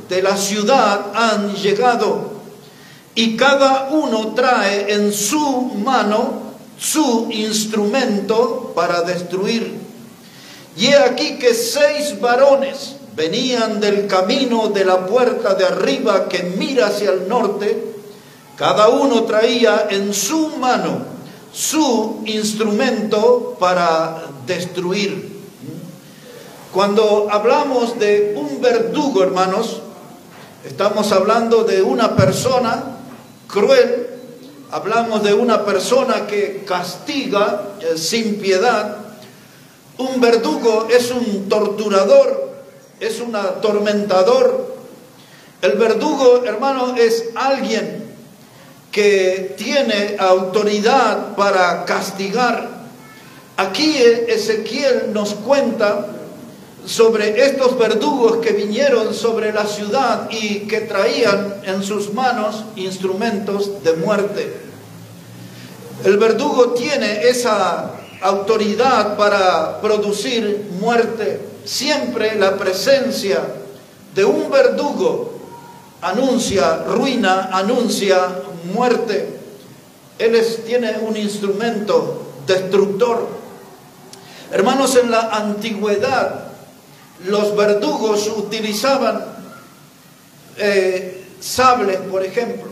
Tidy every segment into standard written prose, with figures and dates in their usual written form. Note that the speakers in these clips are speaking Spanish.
de la ciudad han llegado, y cada uno trae en su mano su instrumento para destruir. Y he aquí que 6 varones venían del camino de la puerta de arriba que mira hacia el norte. Cada uno traía en su mano su instrumento para destruir. Cuando hablamos de un verdugo, hermanos, estamos hablando de una persona cruel, hablamos de una persona que castiga sin piedad. Un verdugo es un torturador, es un atormentador. El verdugo, hermano, es alguien que tiene autoridad para castigar. Aquí Ezequiel nos cuenta sobre estos verdugos que vinieron sobre la ciudad y que traían en sus manos instrumentos de muerte. El verdugo tiene esa autoridad para producir muerte. Siempre la presencia de un verdugo anuncia ruina, anuncia muerte. Él tiene un instrumento destructor. Hermanos, en la antigüedad los verdugos utilizaban sables, por ejemplo.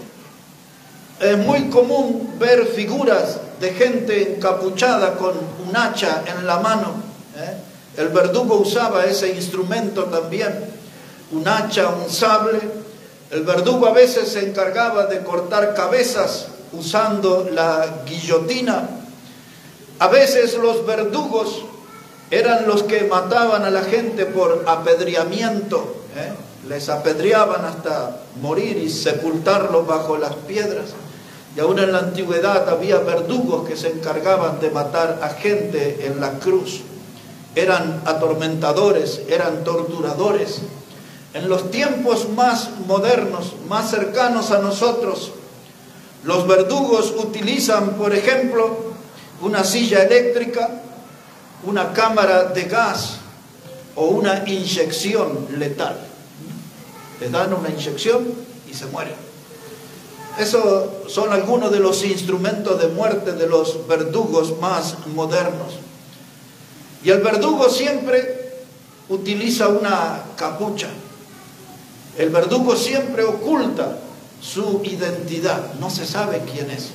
Es muy común ver figuras de gente encapuchada con un hacha en la mano. El verdugo usaba ese instrumento también, un hacha, un sable. El verdugo a veces se encargaba de cortar cabezas usando la guillotina. A veces los verdugos eran los que mataban a la gente por apedreamiento. Les apedreaban hasta morir y sepultarlos bajo las piedras. Y aún en la antigüedad había verdugos que se encargaban de matar a gente en la cruz. Eran atormentadores, eran torturadores. En los tiempos más modernos, más cercanos a nosotros, los verdugos utilizan, por ejemplo, una silla eléctrica, una cámara de gas o una inyección letal. Les dan una inyección y se mueren. Esos son algunos de los instrumentos de muerte de los verdugos más modernos. Y el verdugo siempre utiliza una capucha. El verdugo siempre oculta su identidad. No se sabe quién es.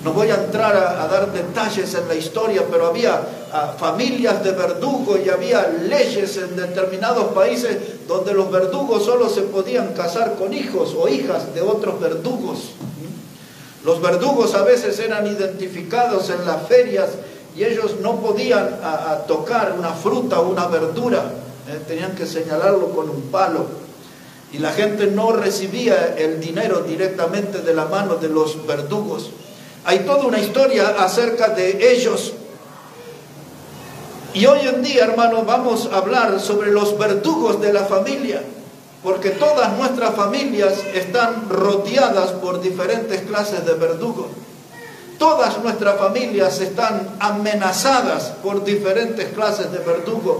No voy a entrar a dar detalles en la historia, pero había familias de verdugos y había leyes en determinados países donde los verdugos solo se podían casar con hijos o hijas de otros verdugos. Los verdugos a veces eran identificados en las ferias y ellos no podían tocar una fruta o una verdura. Tenían que señalarlo con un palo. Y la gente no recibía el dinero directamente de la mano de los verdugos. Hay toda una historia acerca de ellos. Y hoy en día, hermanos, vamos a hablar sobre los verdugos de la familia, porque todas nuestras familias están rodeadas por diferentes clases de verdugos. Todas nuestras familias están amenazadas por diferentes clases de verdugos.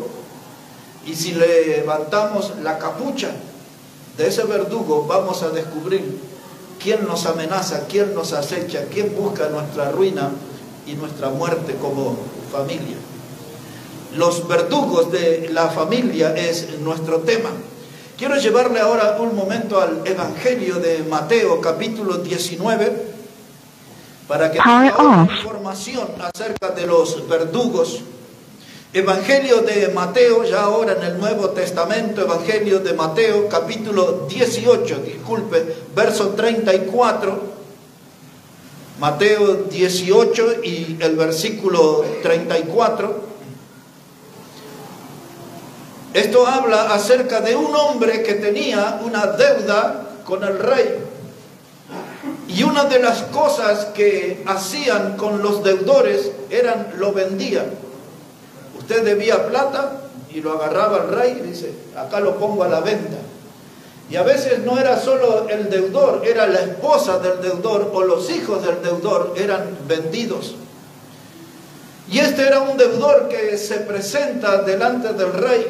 Y si levantamos la capucha de ese verdugo, vamos a descubrir quién nos amenaza, quién nos acecha, quién busca nuestra ruina y nuestra muerte como familia. Los verdugos de la familia es nuestro tema. Quiero llevarle ahora un momento al Evangelio de Mateo, capítulo 19, para que tenga información acerca de los verdugos. Evangelio de Mateo, ya ahora en el Nuevo Testamento, Evangelio de Mateo, capítulo 18, verso 34. Mateo 18 y el versículo 34. Esto habla acerca de un hombre que tenía una deuda con el rey. Y una de las cosas que hacían con los deudores eran lo vendían. Usted debía plata y lo agarraba el rey y dice, acá lo pongo a la venta. Y a veces no era solo el deudor, era la esposa del deudor o los hijos del deudor eran vendidos. Y este era un deudor que se presenta delante del rey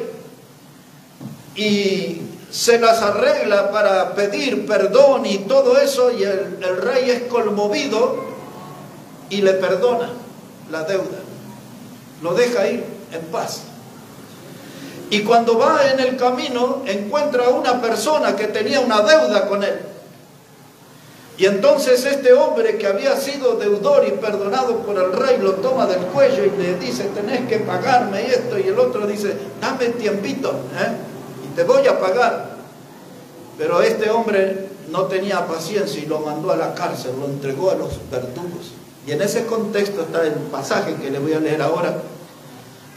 y se las arregla para pedir perdón y todo eso, y el rey es conmovido y le perdona la deuda, lo deja ir en paz. Y cuando va en el camino encuentra a una persona que tenía una deuda con él. Y entonces este hombre que había sido deudor y perdonado por el rey lo toma del cuello y le dice: tenés que pagarme esto. Y el otro dice: dame tiempito, y te voy a pagar. Pero este hombre no tenía paciencia y lo mandó a la cárcel, lo entregó a los verdugos. Y en ese contexto está el pasaje que le voy a leer ahora.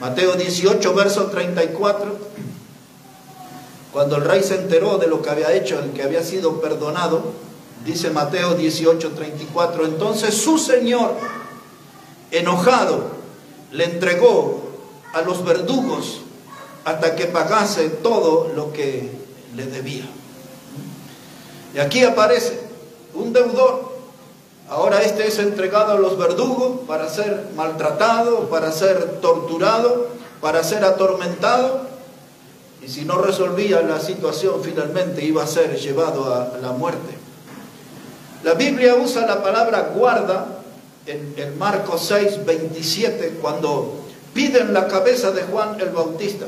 Mateo 18, verso 34. Cuando el rey se enteró de lo que había hecho, el que había sido perdonado, dice Mateo 18, 34, entonces su señor, enojado, le entregó a los verdugos hasta que pagase todo lo que le debía. Y aquí aparece un deudor. Ahora este es entregado a los verdugos para ser maltratado, para ser torturado, para ser atormentado. Y si no resolvía la situación, finalmente iba a ser llevado a la muerte. La Biblia usa la palabra guarda en Marcos 6, 27, cuando piden la cabeza de Juan el Bautista.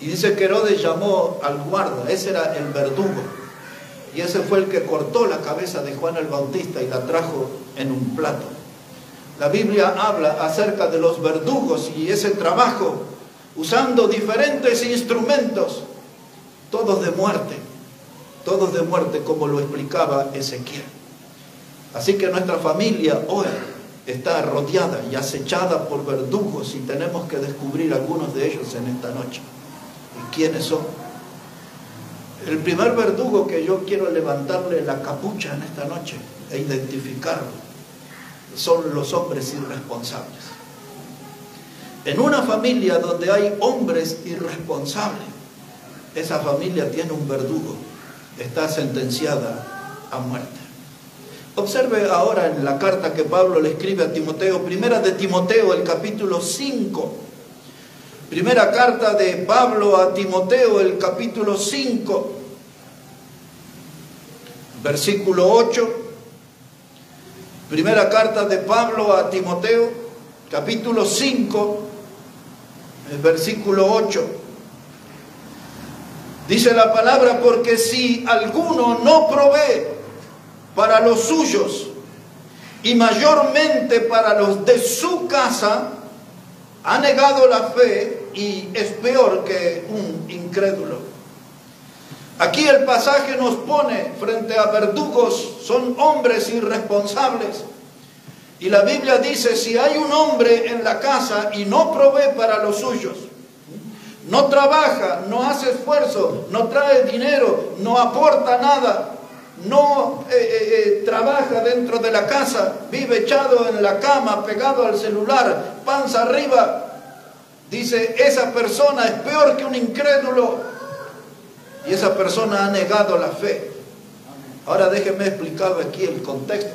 Y dice que Herodes llamó al guarda, ese era el verdugo. Y ese fue el que cortó la cabeza de Juan el Bautista y la trajo en un plato. La Biblia habla acerca de los verdugos y ese trabajo usando diferentes instrumentos, todos de muerte como lo explicaba Ezequiel. Así que nuestra familia hoy está rodeada y acechada por verdugos y tenemos que descubrir algunos de ellos en esta noche. ¿Y quiénes son? El primer verdugo que yo quiero levantarle la capucha en esta noche e identificarlo son los hombres irresponsables. En una familia donde hay hombres irresponsables, esa familia tiene un verdugo, está sentenciada a muerte. Observe ahora en la carta que Pablo le escribe a Timoteo, primera de Timoteo, el capítulo 5. Primera carta de Pablo a Timoteo, el capítulo 5, versículo 8. Primera carta de Pablo a Timoteo, capítulo 5, el versículo 8. Dice la palabra: porque si alguno no provee para los suyos, y mayormente para los de su casa, ha negado la fe y es peor que un incrédulo. Aquí el pasaje nos pone frente a verdugos, son hombres irresponsables. Y la Biblia dice: si hay un hombre en la casa y no provee para los suyos, no trabaja, no hace esfuerzo, no trae dinero, no aporta nada, no trabaja dentro de la casa, vive echado en la cama, pegado al celular, panza arriba, dice, esa persona es peor que un incrédulo, y esa persona ha negado la fe. Ahora déjenme explicar aquí el contexto,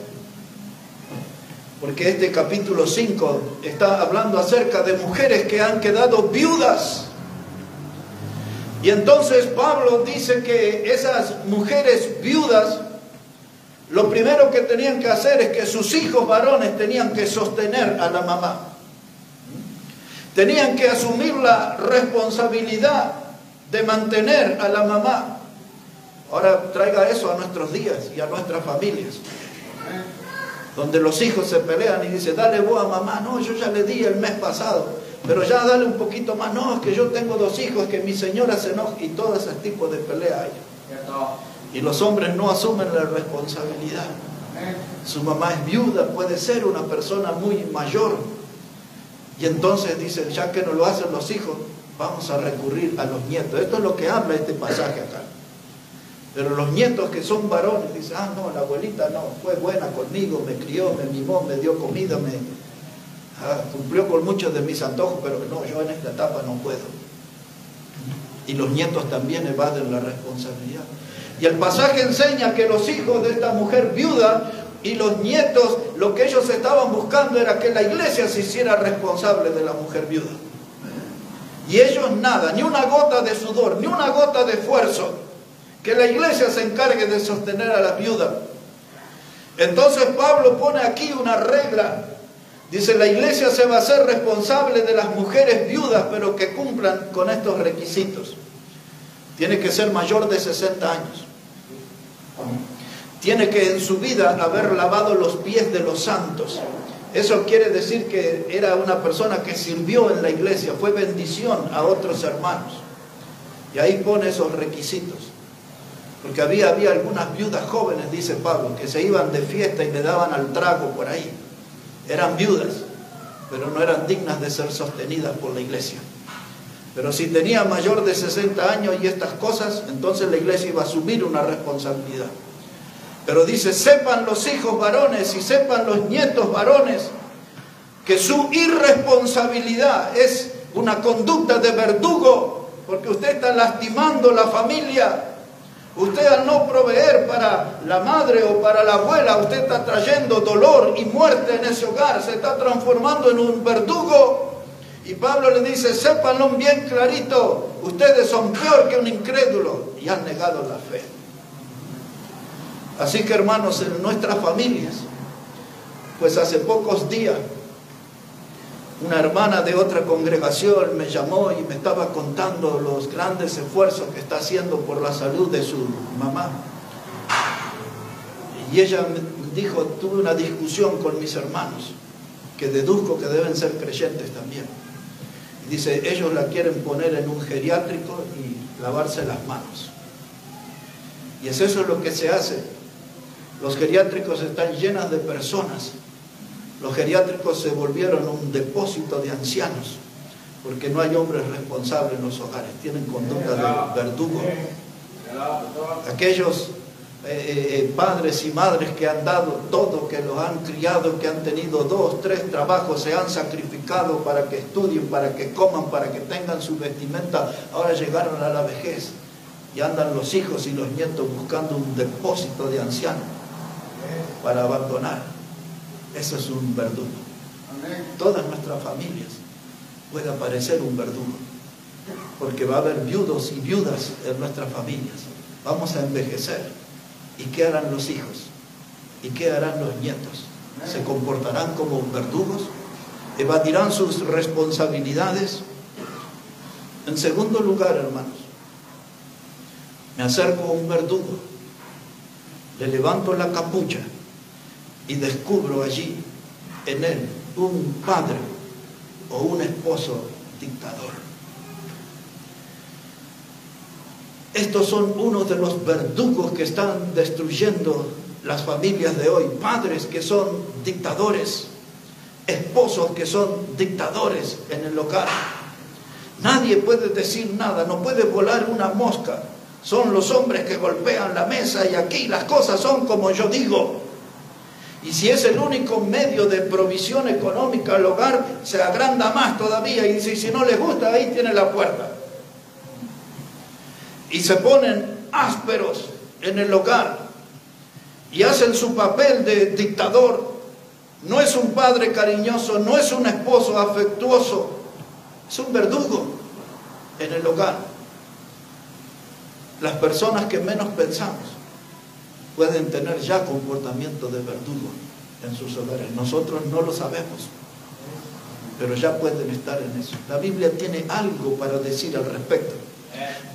porque este capítulo 5 está hablando acerca de mujeres que han quedado viudas. Y entonces Pablo dice que esas mujeres viudas, lo primero que tenían que hacer es que sus hijos varones tenían que sostener a la mamá. Tenían que asumir la responsabilidad de mantener a la mamá. Ahora traiga eso a nuestros días y a nuestras familias, donde los hijos se pelean y dicen: dale vos a mamá. No, yo ya le di el mes pasado, pero ya dale un poquito más. No, es que yo tengo 2 hijos, que mi señora se enoja, y todo ese tipo de pelea hay. Y los hombres no asumen la responsabilidad. Su mamá es viuda, puede ser una persona muy mayor, y entonces dicen: ya que no lo hacen los hijos, vamos a recurrir a los nietos. Esto es lo que habla este pasaje acá. Pero los nietos que son varones dicen: ah, no, la abuelita no, fue buena conmigo, me crió, me mimó, me dio comida, cumplió con muchos de mis antojos, pero no, yo en esta etapa no puedo. Y los nietos también evaden la responsabilidad. Y el pasaje enseña que los hijos de esta mujer viuda y los nietos, lo que ellos estaban buscando era que la iglesia se hiciera responsable de la mujer viuda. Y ellos nada, ni una gota de sudor, ni una gota de esfuerzo. Que la iglesia se encargue de sostener a las viudas. Entonces Pablo pone aquí una regla. Dice, la iglesia se va a hacer responsable de las mujeres viudas, pero que cumplan con estos requisitos. Tiene que ser mayor de 60 años. Tiene que en su vida haber lavado los pies de los santos. Eso quiere decir que era una persona que sirvió en la iglesia, fue bendición a otros hermanos. Y ahí pone esos requisitos. Porque había algunas viudas jóvenes, dice Pablo, que se iban de fiesta y le daban al trago por ahí. Eran viudas, pero no eran dignas de ser sostenidas por la iglesia. Pero si tenía mayor de 60 años y estas cosas, entonces la iglesia iba a asumir una responsabilidad. Pero dice, sepan los hijos varones y sepan los nietos varones que su irresponsabilidad es una conducta de verdugo, porque usted está lastimando la familia. Usted al no proveer para la madre o para la abuela, usted está trayendo dolor y muerte en ese hogar, se está transformando en un verdugo. Y Pablo le dice, sépanlo bien clarito, ustedes son peor que un incrédulo y han negado la fe. Así que hermanos, en nuestras familias, pues hace pocos días, una hermana de otra congregación me llamó y me estaba contando los grandes esfuerzos que está haciendo por la salud de su mamá. Y ella me dijo, tuve una discusión con mis hermanos, que deduzco que deben ser creyentes también. Y dice, ellos la quieren poner en un geriátrico y lavarse las manos. Y eso es lo que se hace. Los geriátricos están llenos de personas. Los geriátricos se volvieron un depósito de ancianos, porque no hay hombres responsables en los hogares, tienen conducta de verdugo. Aquellos padres y madres que han dado todo, que los han criado, que han tenido 2, 3 trabajos, se han sacrificado para que estudien, para que coman, para que tengan su vestimenta, ahora llegaron a la vejez y andan los hijos y los nietos buscando un depósito de ancianos para abandonar. Eso es un verdugo. Todas nuestras familias puede aparecer un verdugo, porque va a haber viudos y viudas en nuestras familias. Vamos a envejecer. ¿Y qué harán los hijos? ¿Y qué harán los nietos? ¿Se comportarán como verdugos? ¿Evadirán sus responsabilidades? En segundo lugar, hermanos, me acerco a un verdugo, le levanto la capucha y descubro allí en él un padre o un esposo dictador. Estos son uno de los verdugos que están destruyendo las familias de hoy. Padres que son dictadores, esposos que son dictadores en el hogar. Nadie puede decir nada, no puede volar una mosca. Son los hombres que golpean la mesa y aquí las cosas son como yo digo. Y si es el único medio de provisión económica al hogar, se agranda más todavía. Y dice, si no les gusta, ahí tiene la puerta. Y se ponen ásperos en el hogar y hacen su papel de dictador. No es un padre cariñoso, no es un esposo afectuoso, es un verdugo en el hogar. Las personas que menos pensamos pueden tener ya comportamiento de verdugo en sus hogares. Nosotros no lo sabemos, pero ya pueden estar en eso. La Biblia tiene algo para decir al respecto.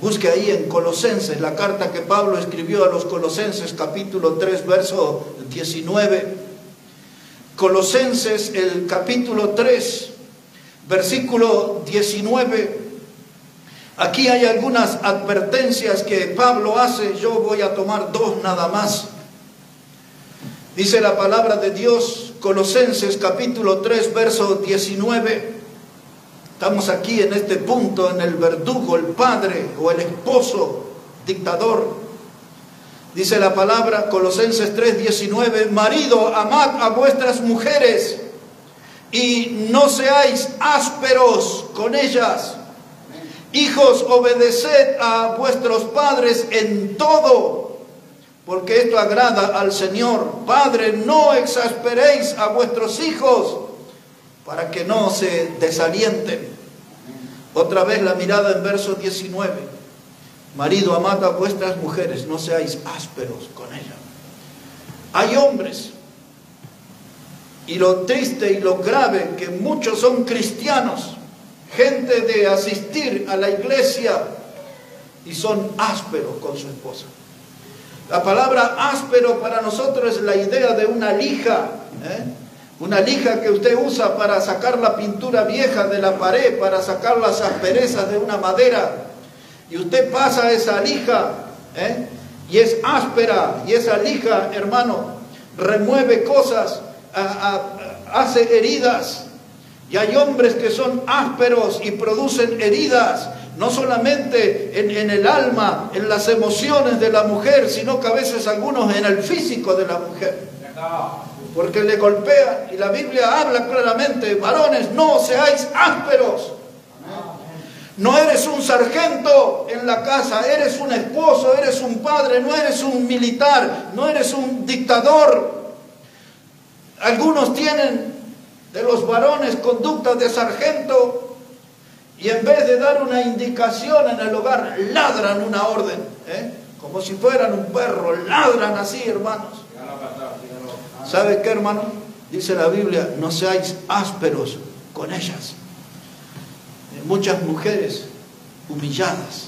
Busque ahí en Colosenses, la carta que Pablo escribió a los Colosenses, capítulo 3, verso 19. Colosenses, el capítulo 3, versículo 19. Aquí hay algunas advertencias que Pablo hace. Yo voy a tomar 2 nada más. Dice la palabra de Dios, Colosenses capítulo 3, verso 19. Estamos aquí en este punto, en el verdugo, el padre o el esposo dictador. Dice la palabra, Colosenses 3, 19, marido, amad a vuestras mujeres y no seáis ásperos con ellas. Hijos, obedeced a vuestros padres en todo, porque esto agrada al Señor. Padre, no exasperéis a vuestros hijos, para que no se desalienten. Otra vez la mirada en verso 19. Marido, amad a vuestras mujeres, no seáis ásperos con ellas. Hay hombres, y lo triste y lo grave, que muchos son cristianos, gente de asistir a la iglesia, y son ásperos con su esposa. La palabra áspero para nosotros es la idea de una lija, una lija que usted usa para sacar la pintura vieja de la pared, para sacar las asperezas de una madera. Y usted pasa esa lija, y es áspera, y esa lija, hermano, remueve cosas, hace heridas. Y hay hombres que son ásperos y producen heridas, no solamente en el alma, en las emociones de la mujer, sino que a veces algunos en el físico de la mujer. Porque le golpean, y la Biblia habla claramente: varones, no seáis ásperos. No eres un sargento en la casa, eres un esposo, eres un padre, no eres un militar, no eres un dictador. Algunos tienen de los varones conductas de sargento, y en vez de dar una indicación en el hogar, ladran una orden, como si fueran un perro, ladran así, hermanos. ¿Sabe qué, hermano? Dice la Biblia: no seáis ásperos con ellas. Muchas mujeres humilladas.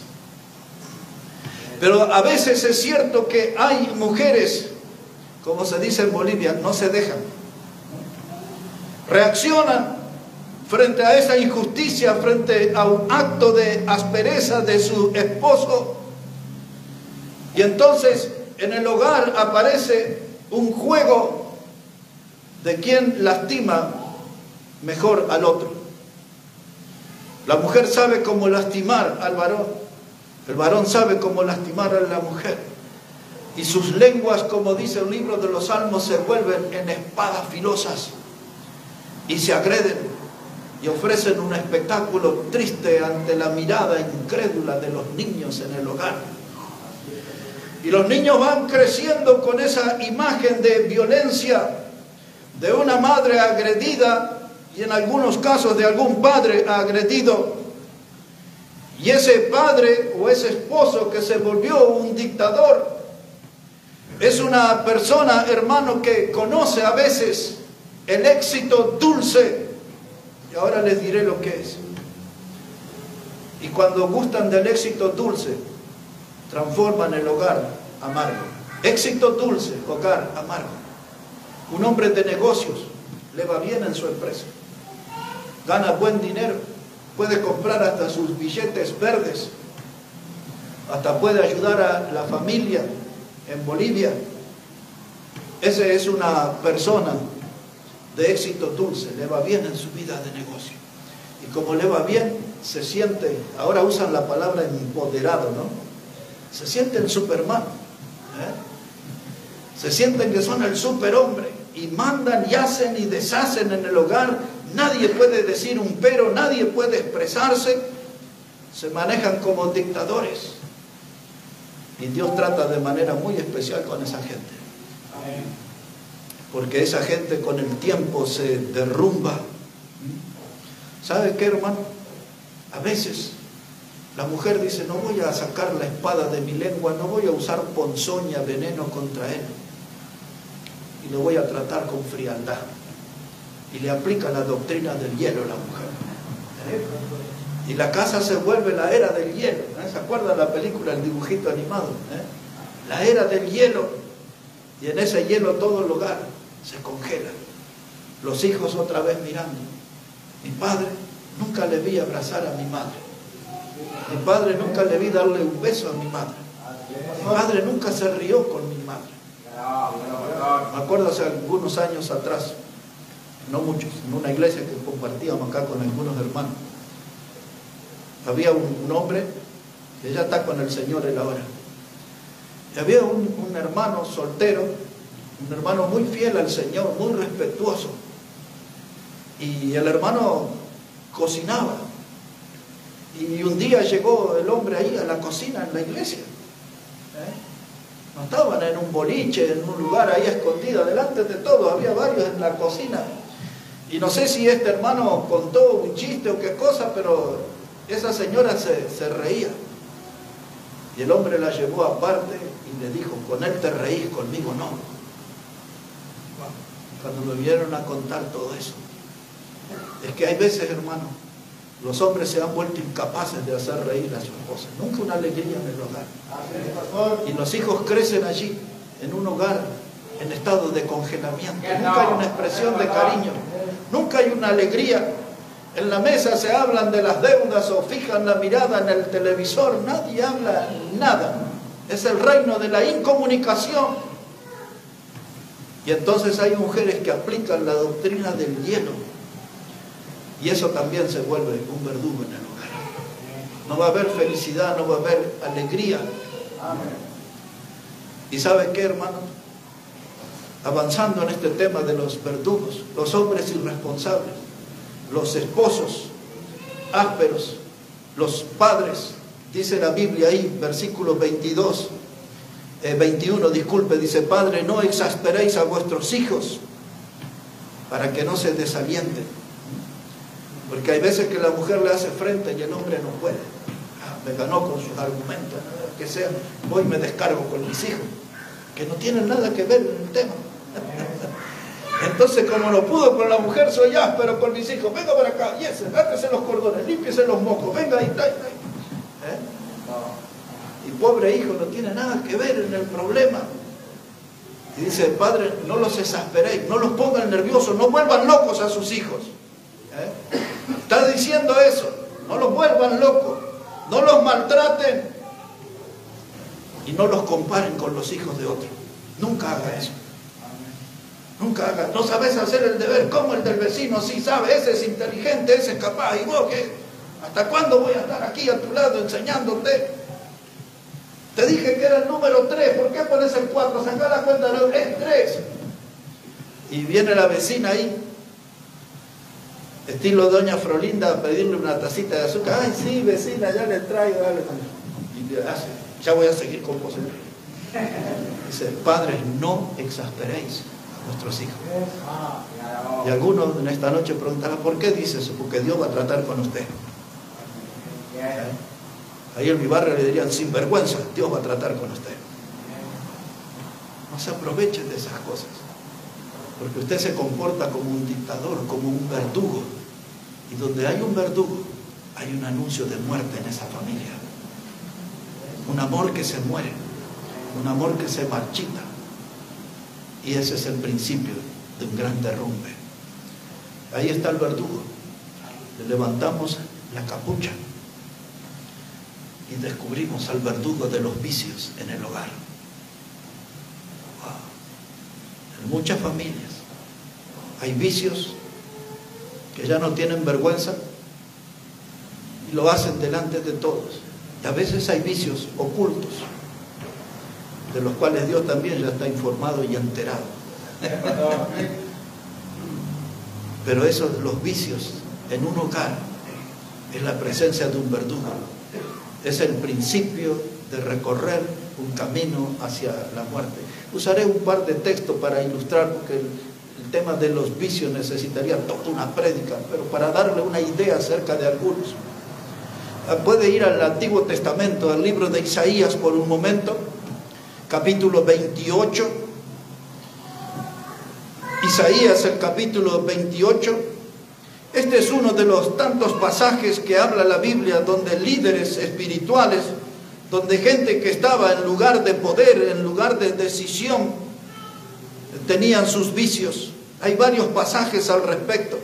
Pero a veces es cierto que hay mujeres, como se dice en Bolivia, no se dejan. Reaccionan frente a esa injusticia, frente a un acto de aspereza de su esposo. Y entonces en el hogar aparece un juego de quién lastima mejor al otro. La mujer sabe cómo lastimar al varón, el varón sabe cómo lastimar a la mujer, y sus lenguas, como dice el libro de los Salmos, se vuelven en espadas filosas y se agreden y ofrecen un espectáculo triste ante la mirada incrédula de los niños en el hogar. Y los niños van creciendo con esa imagen de violencia, de una madre agredida, y en algunos casos de algún padre agredido. Y ese padre o ese esposo que se volvió un dictador es una persona, hermano, que conoce a veces el éxito dulce. Y ahora les diré lo que es. Y cuando gustan del éxito dulce, transforman el hogar amargo. Éxito dulce, hogar amargo. Un hombre de negocios, le va bien en su empresa, gana buen dinero, puede comprar hasta sus billetes verdes, hasta puede ayudar a la familia en Bolivia. Ese es una persona de éxito dulce, le va bien en su vida de negocio. Y como le va bien, se siente, ahora usan la palabra empoderado, ¿no? Se sienten Superman, se sienten que son el superhombre, y mandan y hacen y deshacen en el hogar. Nadie puede decir un pero, nadie puede expresarse. Se manejan como dictadores. Y Dios trata de manera muy especial con esa gente. Porque esa gente con el tiempo se derrumba. ¿Sabe qué, hermano? A veces la mujer dice: no voy a sacar la espada de mi lengua, no voy a usar ponzoña, veneno contra él, y lo voy a tratar con frialdad. Y le aplica la doctrina del hielo a la mujer. Y la casa se vuelve la era del hielo. ¿Se acuerdan la película, el dibujito animado? La era del hielo. Y en ese hielo todo el hogar se congela. Los hijos otra vez mirando. Mi padre, nunca le vi abrazar a mi madre. Mi padre, nunca le vi darle un beso a mi madre. Mi padre nunca se rió con mi madre. Me acuerdo hace algunos años atrás, no muchos, en una iglesia que compartíamos acá con algunos hermanos, había un hombre que ya está con el Señor en la hora. Y había un hermano soltero, un hermano muy fiel al Señor, muy respetuoso. Y el hermano cocinaba. Y un día llegó el hombre ahí a la cocina en la iglesia. No estaban en un boliche, en un lugar ahí escondido, delante de todos, había varios en la cocina. Y no sé si este hermano contó un chiste o qué cosa, pero Esa señora se reía. Y el hombre la llevó aparte y le dijo, con él te reís, conmigo no. Cuando me vinieron a contar todo eso. Es que hay veces, hermano, los hombres se han vuelto incapaces de hacer reír a su esposa. Nunca una alegría en el hogar. Y los hijos crecen allí, en un hogar, en estado de congelamiento. Nunca hay una expresión de cariño. Nunca hay una alegría. En la mesa se hablan de las deudas o fijan la mirada en el televisor. Nadie habla nada. Es el reino de la incomunicación. Y entonces hay mujeres que aplican la doctrina del hielo. Y eso también se vuelve un verdugo en el hogar. No va a haber felicidad, no va a haber alegría. ¿Y sabe qué, hermano? Avanzando en este tema de los verdugos, los hombres irresponsables, los esposos ásperos, los padres, dice la Biblia ahí, versículo 21, dice, Padre, no exasperéis a vuestros hijos para que no se desalienten. Porque hay veces que la mujer le hace frente y el hombre no puede. Me ganó con sus argumentos, que sea, voy y me descargo con mis hijos, que no tienen nada que ver en el tema. Entonces, como no pudo con la mujer, soy áspero con mis hijos. Venga para acá, y ese, hátese los cordones, límpiese los mocos, venga ahí, Y pobre hijo, no tiene nada que ver en el problema. Y dice, Padre, no los exasperéis, no los pongan nerviosos, no vuelvan locos a sus hijos. Está diciendo eso, no los vuelvan locos, no los maltraten y no los comparen con los hijos de otros. Nunca haga eso. Nunca haga. No sabes hacer el deber como el del vecino, sí sabe, ese es inteligente, ese es capaz. ¿Y vos qué? ¿Hasta cuándo voy a estar aquí a tu lado enseñándote? Te dije que era el número 3, ¿por qué pones el 4? Saca la cuenta, no, es 3. Y viene la vecina ahí, estilo doña Frolinda, a pedirle una tacita de azúcar. Ay, sí, vecina, ya le traigo, dale. Y le hace, ya voy a seguir con vos. Dice, padres, no exasperéis a vuestros hijos. Y algunos en esta noche preguntarán, ¿por qué dice eso? Porque Dios va a tratar con usted. Ahí en mi barrio le dirían, sin vergüenza, Dios va a tratar con usted. No se aprovechen de esas cosas. Porque usted se comporta como un dictador, como un verdugo. Y donde hay un verdugo, hay un anuncio de muerte en esa familia. Un amor que se muere, un amor que se marchita. Y ese es el principio de un gran derrumbe. Ahí está el verdugo. Le levantamos la capucha y descubrimos al verdugo de los vicios en el hogar. En muchas familias hay vicios que ya no tienen vergüenza y lo hacen delante de todos. Y a veces hay vicios ocultos de los cuales Dios también ya está informado y enterado. Pero esos, los vicios en un hogar, es la presencia de un verdugo. Es el principio de recorrer un camino hacia la muerte. Usaré un par de textos para ilustrar, porque el tema de los vicios necesitaría toda una prédica, pero para darle una idea acerca de algunos. Puede ir al Antiguo Testamento, al libro de Isaías por un momento, capítulo 28. Isaías, el capítulo 28. Este es uno de los tantos pasajes que habla la Biblia donde líderes espirituales, donde gente que estaba en lugar de poder, en lugar de decisión, tenían sus vicios. Hay varios pasajes al respecto.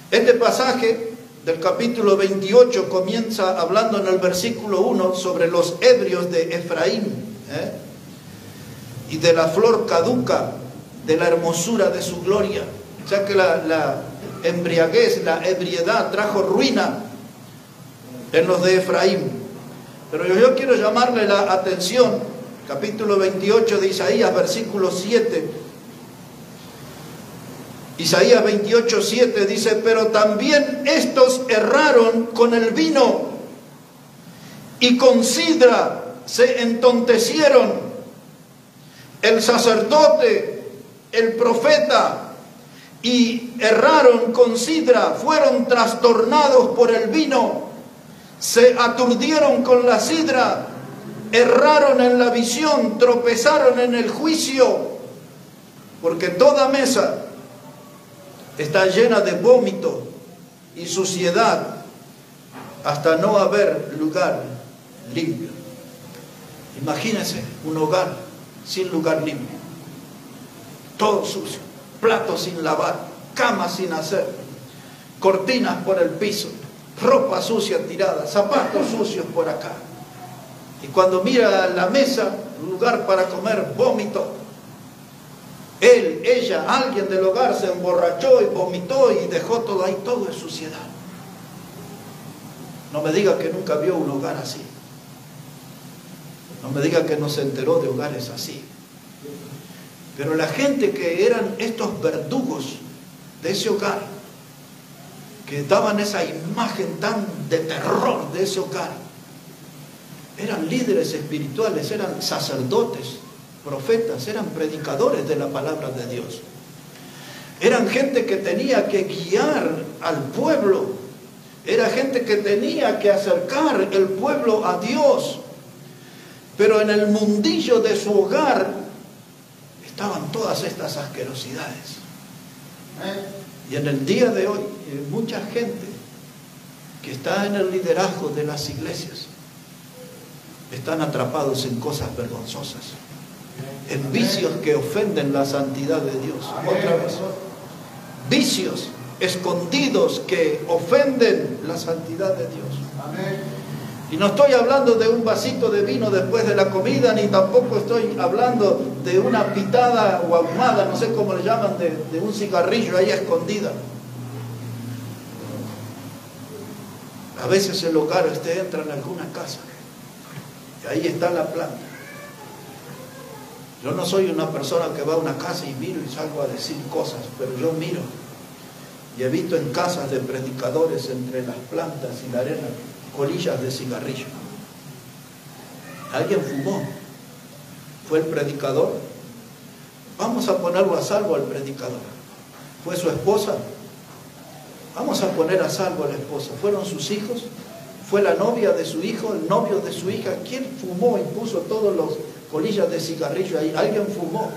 Este pasaje del capítulo 28 comienza hablando en el versículo 1 sobre los ebrios de Efraín, y de la flor caduca, de la hermosura de su gloria. O sea que la embriaguez, la ebriedad trajo ruina en los de Efraín. Pero yo quiero llamarle la atención, capítulo 28 de Isaías, versículo 7. Isaías 28, 7 dice, pero también estos erraron con el vino y con sidra se entontecieron. El sacerdote, el profeta, y erraron con sidra, fueron trastornados por el vino se aturdieron con la sidra, erraron en la visión, tropezaron en el juicio, porque toda mesa está llena de vómito y suciedad hasta no haber lugar limpio. Imagínense un hogar sin lugar limpio, todo sucio, platos sin lavar, camas sin hacer, cortinas por el piso, ropa sucia tirada, zapatos sucios por acá. Y cuando mira la mesa, lugar para comer, vómito. Él, ella, alguien del hogar se emborrachó y vomitó y dejó todo ahí, todo en suciedad. No me diga que nunca vio un hogar así. No me diga que no se enteró de hogares así. Pero la gente que eran estos verdugos de ese hogar, que daban esa imagen tan de terror de ese hogar, eran líderes espirituales, eran sacerdotes, profetas, eran predicadores de la palabra de Dios. Eran gente que tenía que guiar al pueblo. Era gente que tenía que acercar el pueblo a Dios. Pero en el mundillo de su hogar estaban todas estas asquerosidades. Y en el día de hoy, mucha gente que está en el liderazgo de las iglesias están atrapados en cosas vergonzosas, en vicios que ofenden la santidad de Dios. Otra vez, vicios escondidos que ofenden la santidad de Dios. Y no estoy hablando de un vasito de vino después de la comida, ni tampoco estoy hablando de una pitada o ahumada, no sé cómo le llaman, de un cigarrillo ahí escondida. A veces el hogar, usted entra en alguna casa y ahí está la planta. Yo no soy una persona que va a una casa y miro y salgo a decir cosas, pero yo miro y he visto en casas de predicadores, entre las plantas y la arena, colillas de cigarrillo. Alguien fumó. Fue el predicador. Vamos a ponerlo a salvo al predicador. Fue su esposa. Vamos a poner a salvo a la esposa. Fueron sus hijos. Fue la novia de su hijo, el novio de su hija. ¿Quién fumó y puso todos los colillas de cigarrillo ahí? Alguien fumó.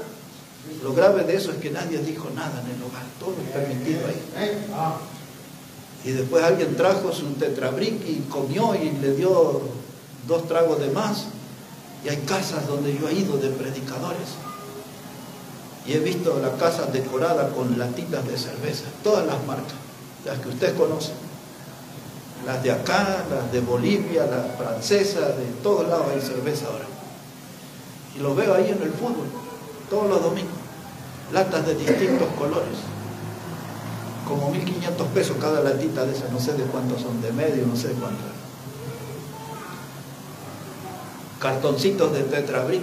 Lo grave de eso es que nadie dijo nada en el hogar. Todo es permitido ahí. Y después alguien trajo su tetrabric y comió y le dio 2 tragos de más. Y hay casas donde yo he ido de predicadores y he visto la casa decorada con latitas de cerveza, todas las marcas, las que usted conoce, las de acá, las de Bolivia, las francesas, de todos lados hay cerveza ahora. Y lo veo ahí en el fútbol, todos los domingos, latas de distintos colores, como 1.500 pesos cada latita de esas, no sé de cuántos son, de medio, no sé de cuántos. Cartoncitos de tetrabric,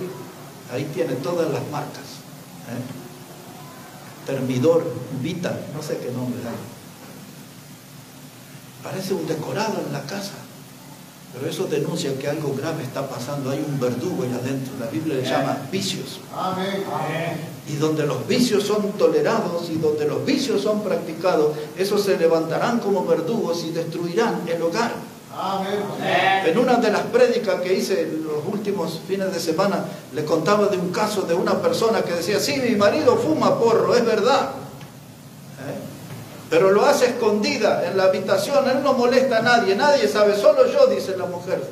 ahí tiene todas las marcas. Termidor, Vita, no sé qué nombre da. Parece un decorado en la casa, pero eso denuncia que algo grave está pasando. Hay un verdugo ahí adentro. La Biblia le llama vicios. Amén. Y donde los vicios son tolerados y donde los vicios son practicados, esos se levantarán como verdugos y destruirán el hogar. Amén. En una de las prédicas que hice en los últimos fines de semana, le contaba de un caso de una persona que decía: sí, mi marido fuma porro, es verdad, pero lo hace escondida en la habitación, él no molesta a nadie, nadie sabe, solo yo, dice la mujer,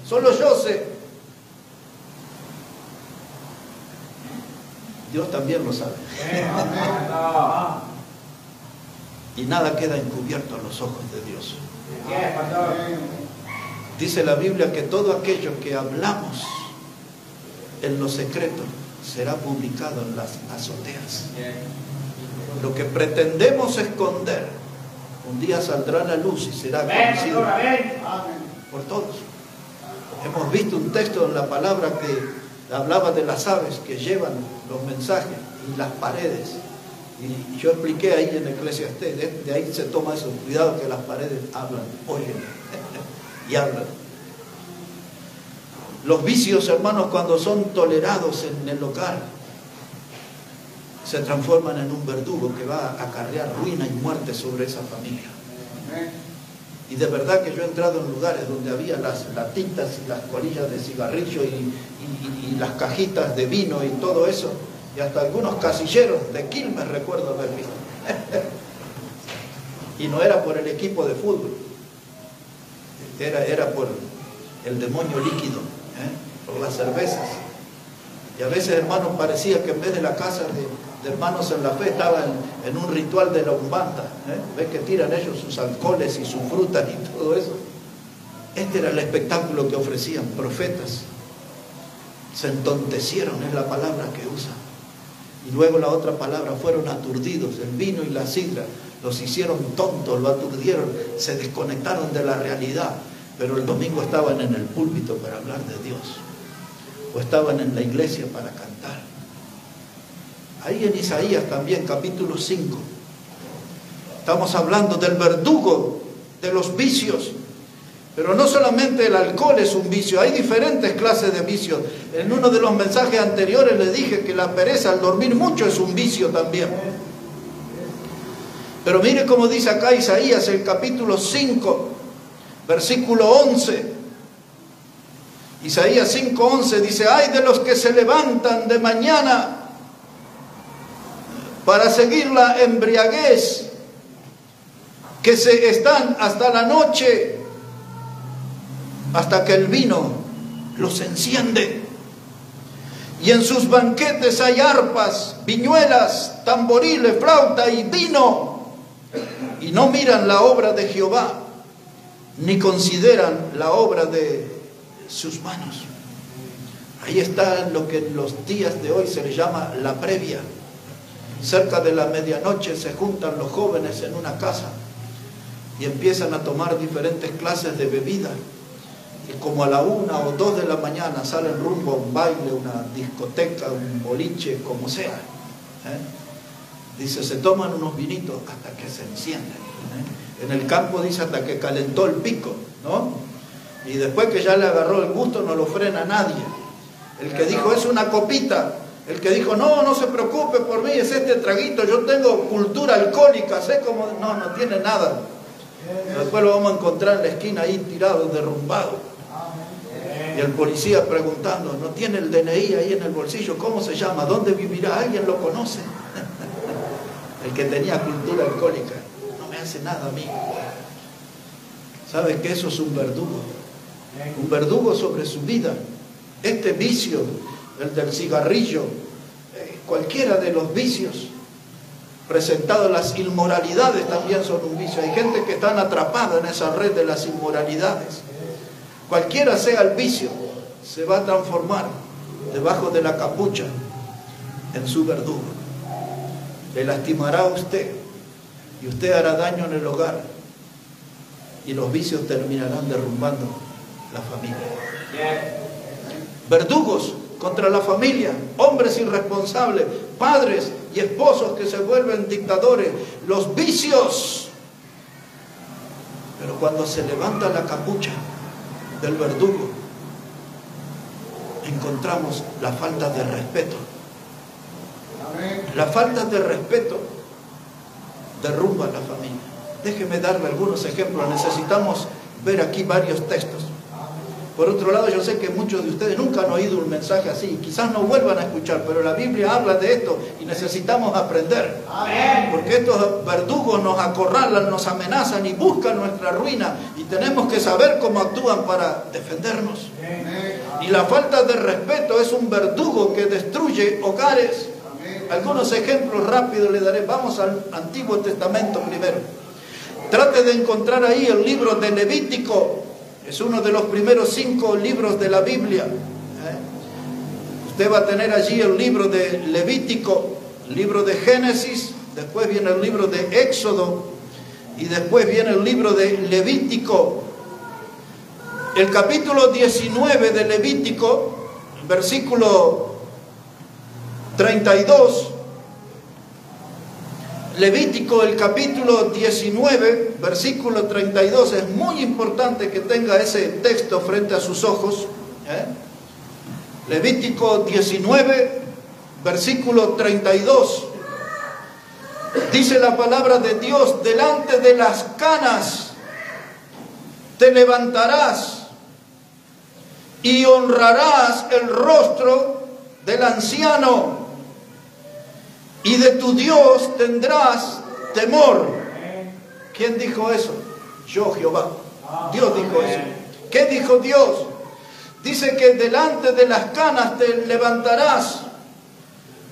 solo yo sé. Dios también lo sabe. Y nada queda encubierto a los ojos de Dios. Dice la Biblia que todo aquello que hablamos en lo secreto será publicado en las azoteas. Lo que pretendemos esconder un día saldrá a la luz y será conocido por todos. Hemos visto un texto en la palabra que hablaba de las aves que llevan los mensajes y las paredes. Y yo expliqué ahí en Eclesiastés, de ahí se toma eso, cuidado que las paredes hablan, oyen y hablan. Los vicios, hermanos, cuando son tolerados en el hogar, se transforman en un verdugo que va a acarrear ruina y muerte sobre esa familia. Y de verdad que yo he entrado en lugares donde había las latitas y las colillas de cigarrillo y las cajitas de vino y todo eso, y hasta algunos casilleros de Quilmes recuerdo haber visto. Y no era por el equipo de fútbol, era por el demonio líquido, por las cervezas. Y a veces, hermanos, parecía que en vez de la casa de Hermanos en la Fe estaba en un ritual de la Umbanda. Ves que tiran ellos sus alcoholes y sus frutas y todo eso. Este era el espectáculo que ofrecían profetas. Se entontecieron, es la palabra que usan. Y luego la otra palabra, fueron aturdidos. El vino y la sidra los hicieron tontos, lo aturdieron, se desconectaron de la realidad. Pero el domingo estaban en el púlpito para hablar de Dios, o estaban en la iglesia para cantar. Ahí en Isaías también, capítulo 5, estamos hablando del verdugo de los vicios. Pero no solamente el alcohol es un vicio, hay diferentes clases de vicios. En uno de los mensajes anteriores les dije que la pereza al dormir mucho es un vicio también. Pero mire cómo dice acá Isaías, el capítulo 5, versículo 11. Isaías 5:11 dice: ay de los que se levantan de mañana para seguir la embriaguez, que se están hasta la noche, hasta que el vino los enciende. Y en sus banquetes hay arpas, viñuelas, tamboriles, flauta y vino. Y no miran la obra de Jehová, ni consideran la obra de sus manos. Ahí está lo que en los días de hoy se le llama la previa. Cerca de la medianoche se juntan los jóvenes en una casa y empiezan a tomar diferentes clases de bebida. Y como a la 1 o 2 de la mañana salen rumbo a un baile, una discoteca, un boliche, como sea. Dice, se toman unos vinitos hasta que se encienden. En el campo dice hasta que calentó el pico, ¿no? Y después que ya le agarró el gusto no lo frena nadie. El que dijo es una copita, el que dijo no se preocupe por mí, es este traguito, yo tengo cultura alcohólica, sé cómo, no tiene nada. Después lo vamos a encontrar en la esquina ahí tirado, derrumbado. Y el policía preguntando, ¿no tiene el DNI ahí en el bolsillo? ¿Cómo se llama? ¿Dónde vivirá? ¿Alguien lo conoce? El que tenía cultura alcohólica. No me hace nada a mí. ¿Sabe que eso es un verdugo? Un verdugo sobre su vida. Este vicio, el del cigarrillo, cualquiera de los vicios presentados, las inmoralidades también son un vicio. Hay gente que está atrapada en esa red de las inmoralidades. Cualquiera sea el vicio, se va a transformar debajo de la capucha en su verdugo. Le lastimará a usted y usted hará daño en el hogar y los vicios terminarán derrumbando la familia. Verdugos contra la familia, hombres irresponsables, padres y esposos que se vuelven dictadores, los vicios. Pero cuando se levanta la capucha del verdugo, encontramos la falta de respeto. La falta de respeto derrumba la familia. Déjeme darle algunos ejemplos. Necesitamos ver aquí varios textos. Por otro lado, yo sé que muchos de ustedes nunca han oído un mensaje así, quizás no vuelvan a escuchar, pero la Biblia habla de esto y necesitamos aprender. Porque estos verdugos nos acorralan, nos amenazan y buscan nuestra ruina, y tenemos que saber cómo actúan para defendernos. Y la falta de respeto es un verdugo que destruye hogares. Algunos ejemplos rápidos le daré. Vamos al Antiguo Testamento primero. Trate de encontrar ahí el libro de Levítico. Es uno de los primeros 5 libros de la Biblia. Usted va a tener allí el libro de Levítico, el libro de Génesis, después viene el libro de Éxodo y después viene el libro de Levítico. El capítulo 19 de Levítico, versículo 32. Levítico, el capítulo 19, versículo 32, es muy importante que tenga ese texto frente a sus ojos. Levítico 19, versículo 32. Dice la palabra de Dios: delante de las canas te levantarás y honrarás el rostro del anciano, y de tu Dios tendrás temor. ¿Quién dijo eso? Yo, Jehová. Dios dijo eso. ¿Qué dijo Dios? Dice que delante de las canas te levantarás.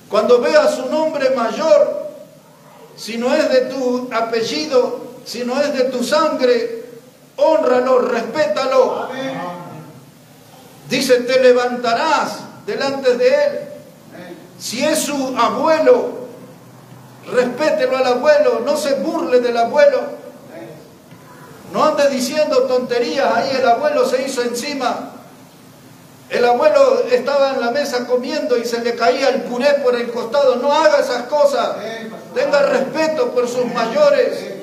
Cuando veas un hombre mayor, si no es de tu apellido, si no es de tu sangre, hónralo, respétalo. Dice, te levantarás delante de él. Si es su abuelo, respételo al abuelo, no se burle del abuelo. No ande diciendo tonterías, ahí el abuelo se hizo encima. El abuelo estaba en la mesa comiendo y se le caía el puré por el costado. No haga esas cosas. Tenga respeto por sus mayores.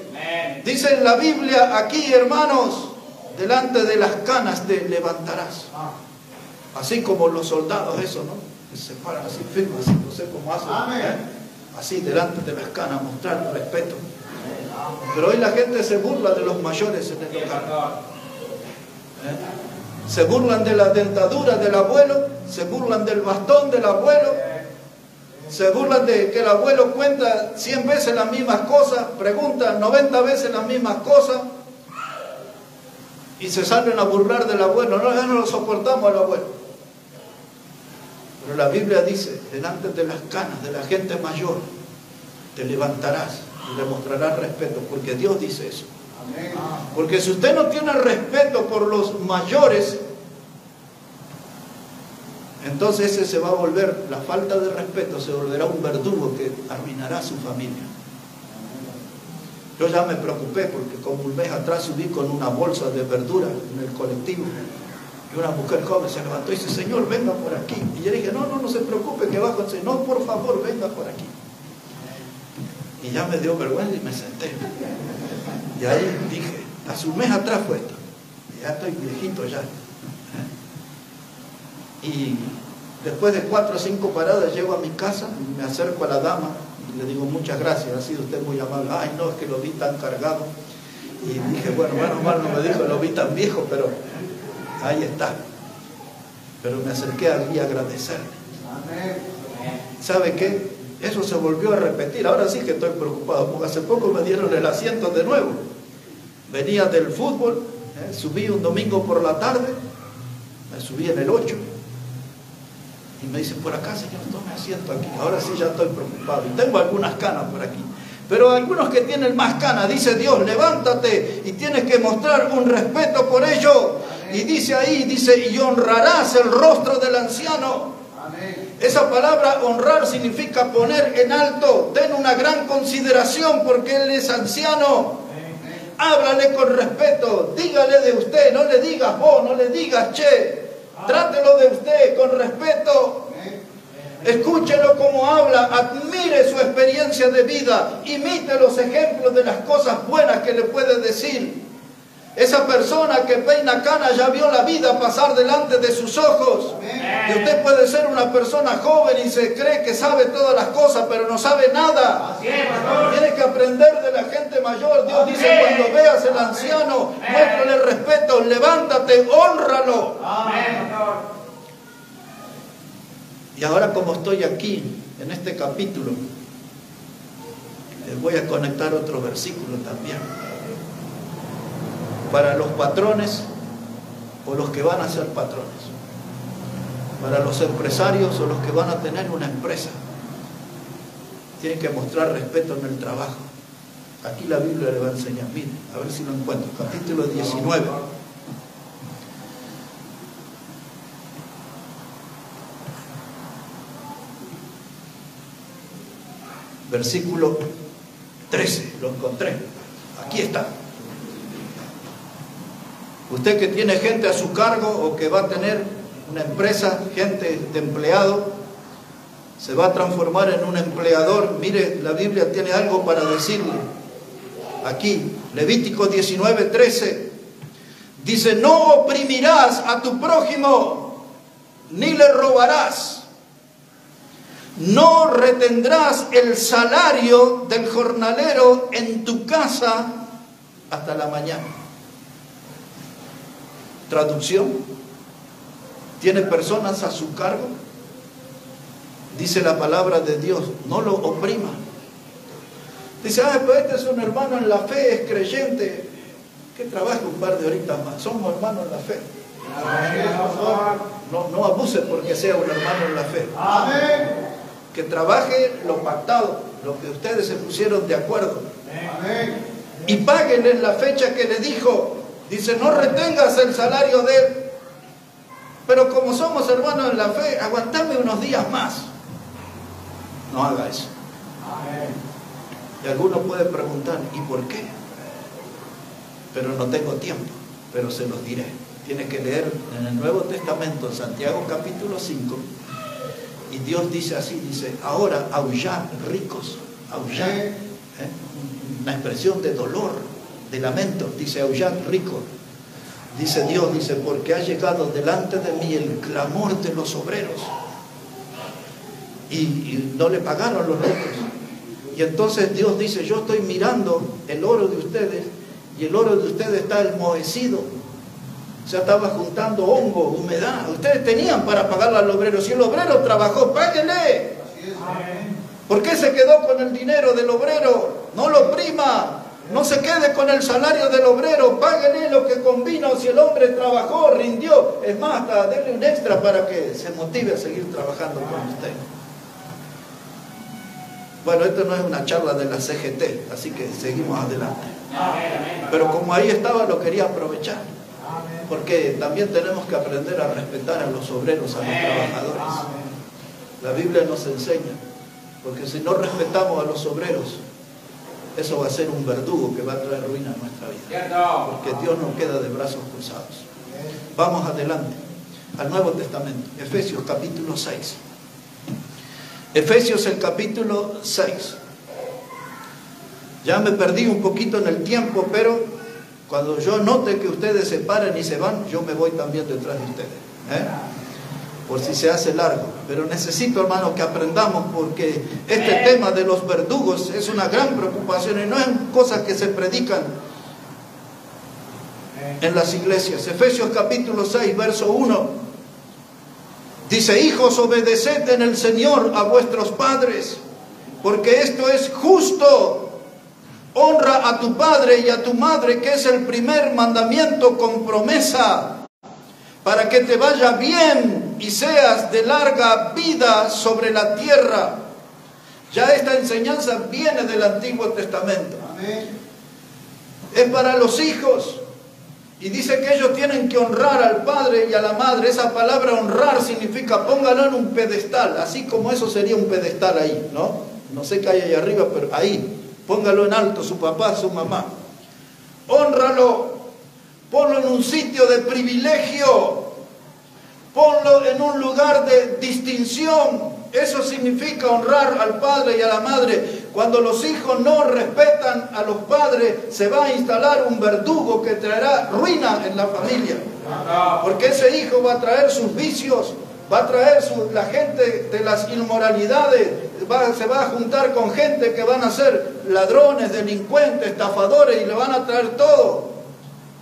Dice en la Biblia aquí, hermanos, delante de las canas te levantarás. Así como los soldados, eso, ¿no? Que se paran así firmes, así, no sé cómo hacen. Así delante de las canas, mostrar respeto. Pero hoy la gente se burla de los mayores en el hogar. Se burlan de la dentadura del abuelo, se burlan del bastón del abuelo, se burlan de que el abuelo cuenta 100 veces las mismas cosas, pregunta 90 veces las mismas cosas, y se salen a burlar del abuelo. No, ya no lo soportamos al abuelo. Pero la Biblia dice, delante de las canas de la gente mayor, te levantarás y le mostrarás respeto, porque Dios dice eso. Amén. Porque si usted no tiene respeto por los mayores, entonces ese se va a volver, la falta de respeto se volverá un verdugo que arruinará a su familia. Yo ya me preocupé porque como un mes atrás subí con una bolsa de verduras en el colectivo y una mujer joven se levantó y dice, Señor, venga por aquí. Y yo dije, no se preocupe que bajo. No, por favor, venga por aquí. Y ya me dio vergüenza y me senté. Y ahí dije, hace un mes atrás fue esto. Y ya estoy viejito ya. Y después de 4 o 5 paradas llego a mi casa, me acerco a la dama y le digo, muchas gracias, ha sido usted muy amable. Ay, no, es que lo vi tan cargado. Y dije, bueno, menos mal no me dijo, lo vi tan viejo, pero ahí está. Pero me acerqué allí a agradecerle. ¿Sabe qué? Eso se volvió a repetir. Ahora sí que estoy preocupado, porque hace poco me dieron el asiento de nuevo. Venía del fútbol, subí un domingo por la tarde, me subí en el 8, y me dicen, por acá, señor, tome asiento aquí. Ahora sí ya estoy preocupado, y tengo algunas canas por aquí. Pero algunos que tienen más canas, dice Dios, levántate, y tienes que mostrar un respeto por ello. Y dice ahí, dice, y honrarás el rostro del anciano. Esa palabra honrar significa poner en alto, ten una gran consideración porque él es anciano. Háblale con respeto, dígale de usted, no le digas vos, no le digas che, trátelo de usted con respeto. Escúchelo como habla, admire su experiencia de vida, imite los ejemplos de las cosas buenas que le puede decir. Esa persona que peina cana ya vio la vida pasar delante de sus ojos. Y usted puede ser una persona joven y se cree que sabe todas las cosas, pero no sabe nada. Tiene que aprender de la gente mayor. Dios dice, cuando veas al anciano, muéstrale respeto, levántate, hónralo. Y ahora, como estoy aquí, en este capítulo, les voy a conectar otro versículo también. Para los patrones o los que van a ser patrones, para los empresarios o los que van a tener una empresa, tienen que mostrar respeto en el trabajo. Aquí la Biblia le va a enseñar, miren, a ver si lo encuentro, capítulo 19. Versículo 13, lo encontré, aquí está. Usted que tiene gente a su cargo o que va a tener una empresa, gente de empleado, se va a transformar en un empleador. Mire, la Biblia tiene algo para decirle. Aquí, Levítico 19:13, dice, no oprimirás a tu prójimo, ni le robarás. No retendrás el salario del jornalero en tu casa hasta la mañana. Traducción: ¿tiene personas a su cargo? Dice la palabra de Dios, no lo oprima. Dice, pues este es un hermano en la fe, es creyente, que trabaje un par de horitas más, somos hermanos en la fe. No abuse porque sea un hermano en la fe. Amén. Que trabaje lo pactado, lo que ustedes se pusieron de acuerdo. Amén. Y páguenle en la fecha que le dijo. Dice, no retengas el salario de él, pero como somos hermanos en la fe, aguantame unos días más. No haga eso. Amén. Y alguno puede preguntar, ¿y por qué? Pero no tengo tiempo, pero se los diré. Tiene que leer en el Nuevo Testamento, Santiago capítulo 5, y Dios dice así, dice, ahora aullad ricos, aullad, una expresión de dolor, de lamento, dice aullad ricos. Dice Dios, dice, porque ha llegado delante de mí el clamor de los obreros. Y no le pagaron los ricos. Y entonces Dios dice, yo estoy mirando el oro de ustedes, y el oro de ustedes está enmohecido. O sea, estaba juntando hongo, humedad. Ustedes tenían para pagarle al obrero. Si el obrero trabajó, páguenle. ¿Por qué se quedó con el dinero del obrero? No lo oprima. No se quede con el salario del obrero, páguenle lo que convino. Si el hombre trabajó, rindió, es más, hasta denle un extra para que se motive a seguir trabajando con usted. Bueno, esto no es una charla de la CGT, así que seguimos adelante. Pero como ahí estaba, lo quería aprovechar, porque también tenemos que aprender a respetar a los obreros, a los trabajadores. La Biblia nos enseña, porque si no respetamos a los obreros, eso va a ser un verdugo que va a traer ruina a nuestra vida, porque Dios no queda de brazos cruzados. Vamos adelante al Nuevo Testamento, Efesios capítulo 6. Efesios el capítulo 6. Ya me perdí un poquito en el tiempo, pero cuando yo note que ustedes se paran y se van, yo me voy también detrás de ustedes, por si se hace largo. Pero necesito, hermanos, que aprendamos, porque este tema de los verdugos es una gran preocupación y no es cosas que se predican en las iglesias. Efesios capítulo 6, verso 1. Dice, hijos, obedeced en el Señor a vuestros padres, porque esto es justo. Honra a tu padre y a tu madre, que es el primer mandamiento con promesa, para que te vaya bien y seas de larga vida sobre la tierra. Ya esta enseñanza viene del Antiguo Testamento. Amén. Es para los hijos. Y dice que ellos tienen que honrar al padre y a la madre. Esa palabra honrar significa póngalo en un pedestal, así como eso sería un pedestal ahí, ¿no? No sé qué hay ahí arriba, pero ahí. Póngalo en alto, su papá, su mamá. Hónralo. Ponlo en un sitio de privilegio. Ponlo en un lugar de distinción. Eso significa honrar al padre y a la madre. Cuando los hijos no respetan a los padres, se va a instalar un verdugo que traerá ruina en la familia. Porque ese hijo va a traer sus vicios, va a traer la gente de las inmoralidades, se va a juntar con gente que van a ser ladrones, delincuentes, estafadores, y le van a traer todo.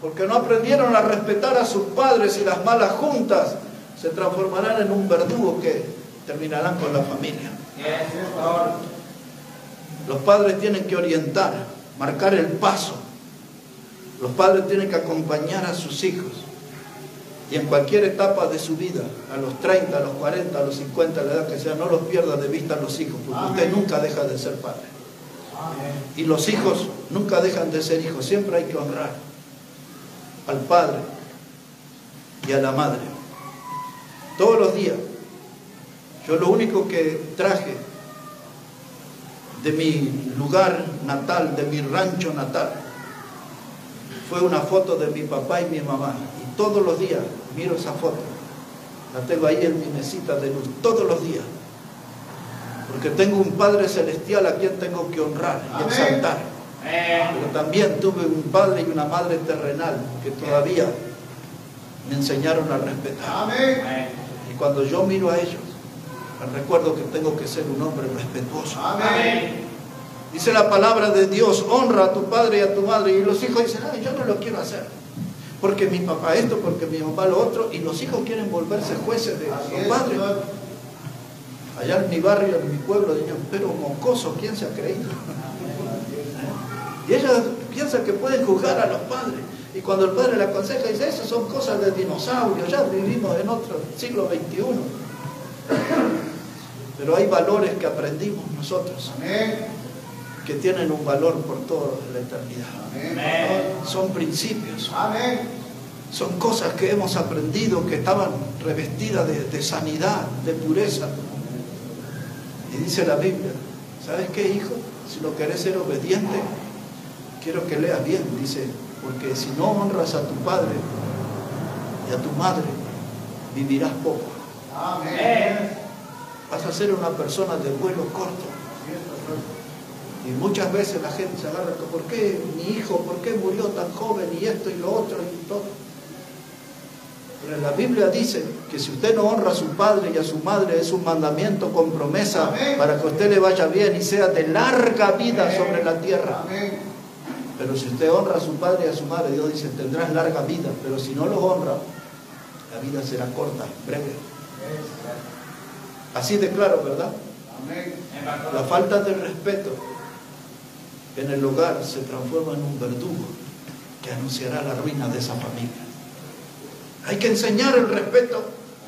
Porque no aprendieron a respetar a sus padres, y las malas juntas se transformarán en un verdugo que terminarán con la familia. Los padres tienen que orientar, marcar el paso. Los padres tienen que acompañar a sus hijos. Y en cualquier etapa de su vida, a los 30, a los 40, a los 50, a la edad que sea, no los pierda de vista a los hijos, porque usted nunca deja de ser padre. Y los hijos nunca dejan de ser hijos. Siempre hay que honrar al padre y a la madre. Todos los días. Yo lo único que traje de mi lugar natal, de mi rancho natal, fue una foto de mi papá y mi mamá. Y todos los días miro esa foto. La tengo ahí en mi mesita de luz, todos los días. Porque tengo un Padre Celestial a quien tengo que honrar y exaltar. Pero también tuve un padre y una madre terrenal que todavía me enseñaron a respetar. Y cuando yo miro a ellos, me recuerdo que tengo que ser un hombre respetuoso. Dice la palabra de Dios, honra a tu padre y a tu madre. Y los hijos dicen, yo no lo quiero hacer. porque mi papá esto, porque mi mamá lo otro, y los hijos quieren volverse jueces de los padres. Allá en mi barrio, en mi pueblo, dirían, pero mocoso, ¿quién se ha creído? Y ella piensa que pueden juzgar a los padres. Y cuando el padre le aconseja, dice, eso son cosas de dinosaurios, ya vivimos en otro siglo XXI. Pero hay valores que aprendimos nosotros, que tienen un valor por toda la eternidad. Son principios. Son cosas que hemos aprendido que estaban revestidas de sanidad, de pureza. Y dice la Biblia, ¿sabes qué, hijo? Si no querés ser obediente, quiero que leas bien. Dice, porque si no honras a tu padre y a tu madre, vivirás poco. Vas a ser una persona de vuelo corto. Y muchas veces la gente se agarra, ¿por qué mi hijo, por qué murió tan joven y esto y lo otro y todo? Pero la Biblia dice que si usted no honra a su padre y a su madre, es un mandamiento con promesa para que a usted le vaya bien y sea de larga vida sobre la tierra. Pero si usted honra a su padre y a su madre, Dios dice, tendrás larga vida. Pero si no los honra, la vida será corta, breve. Así de claro, ¿verdad? La falta de respeto en el hogar se transforma en un verdugo que anunciará la ruina de esa familia. Hay que enseñar el respeto.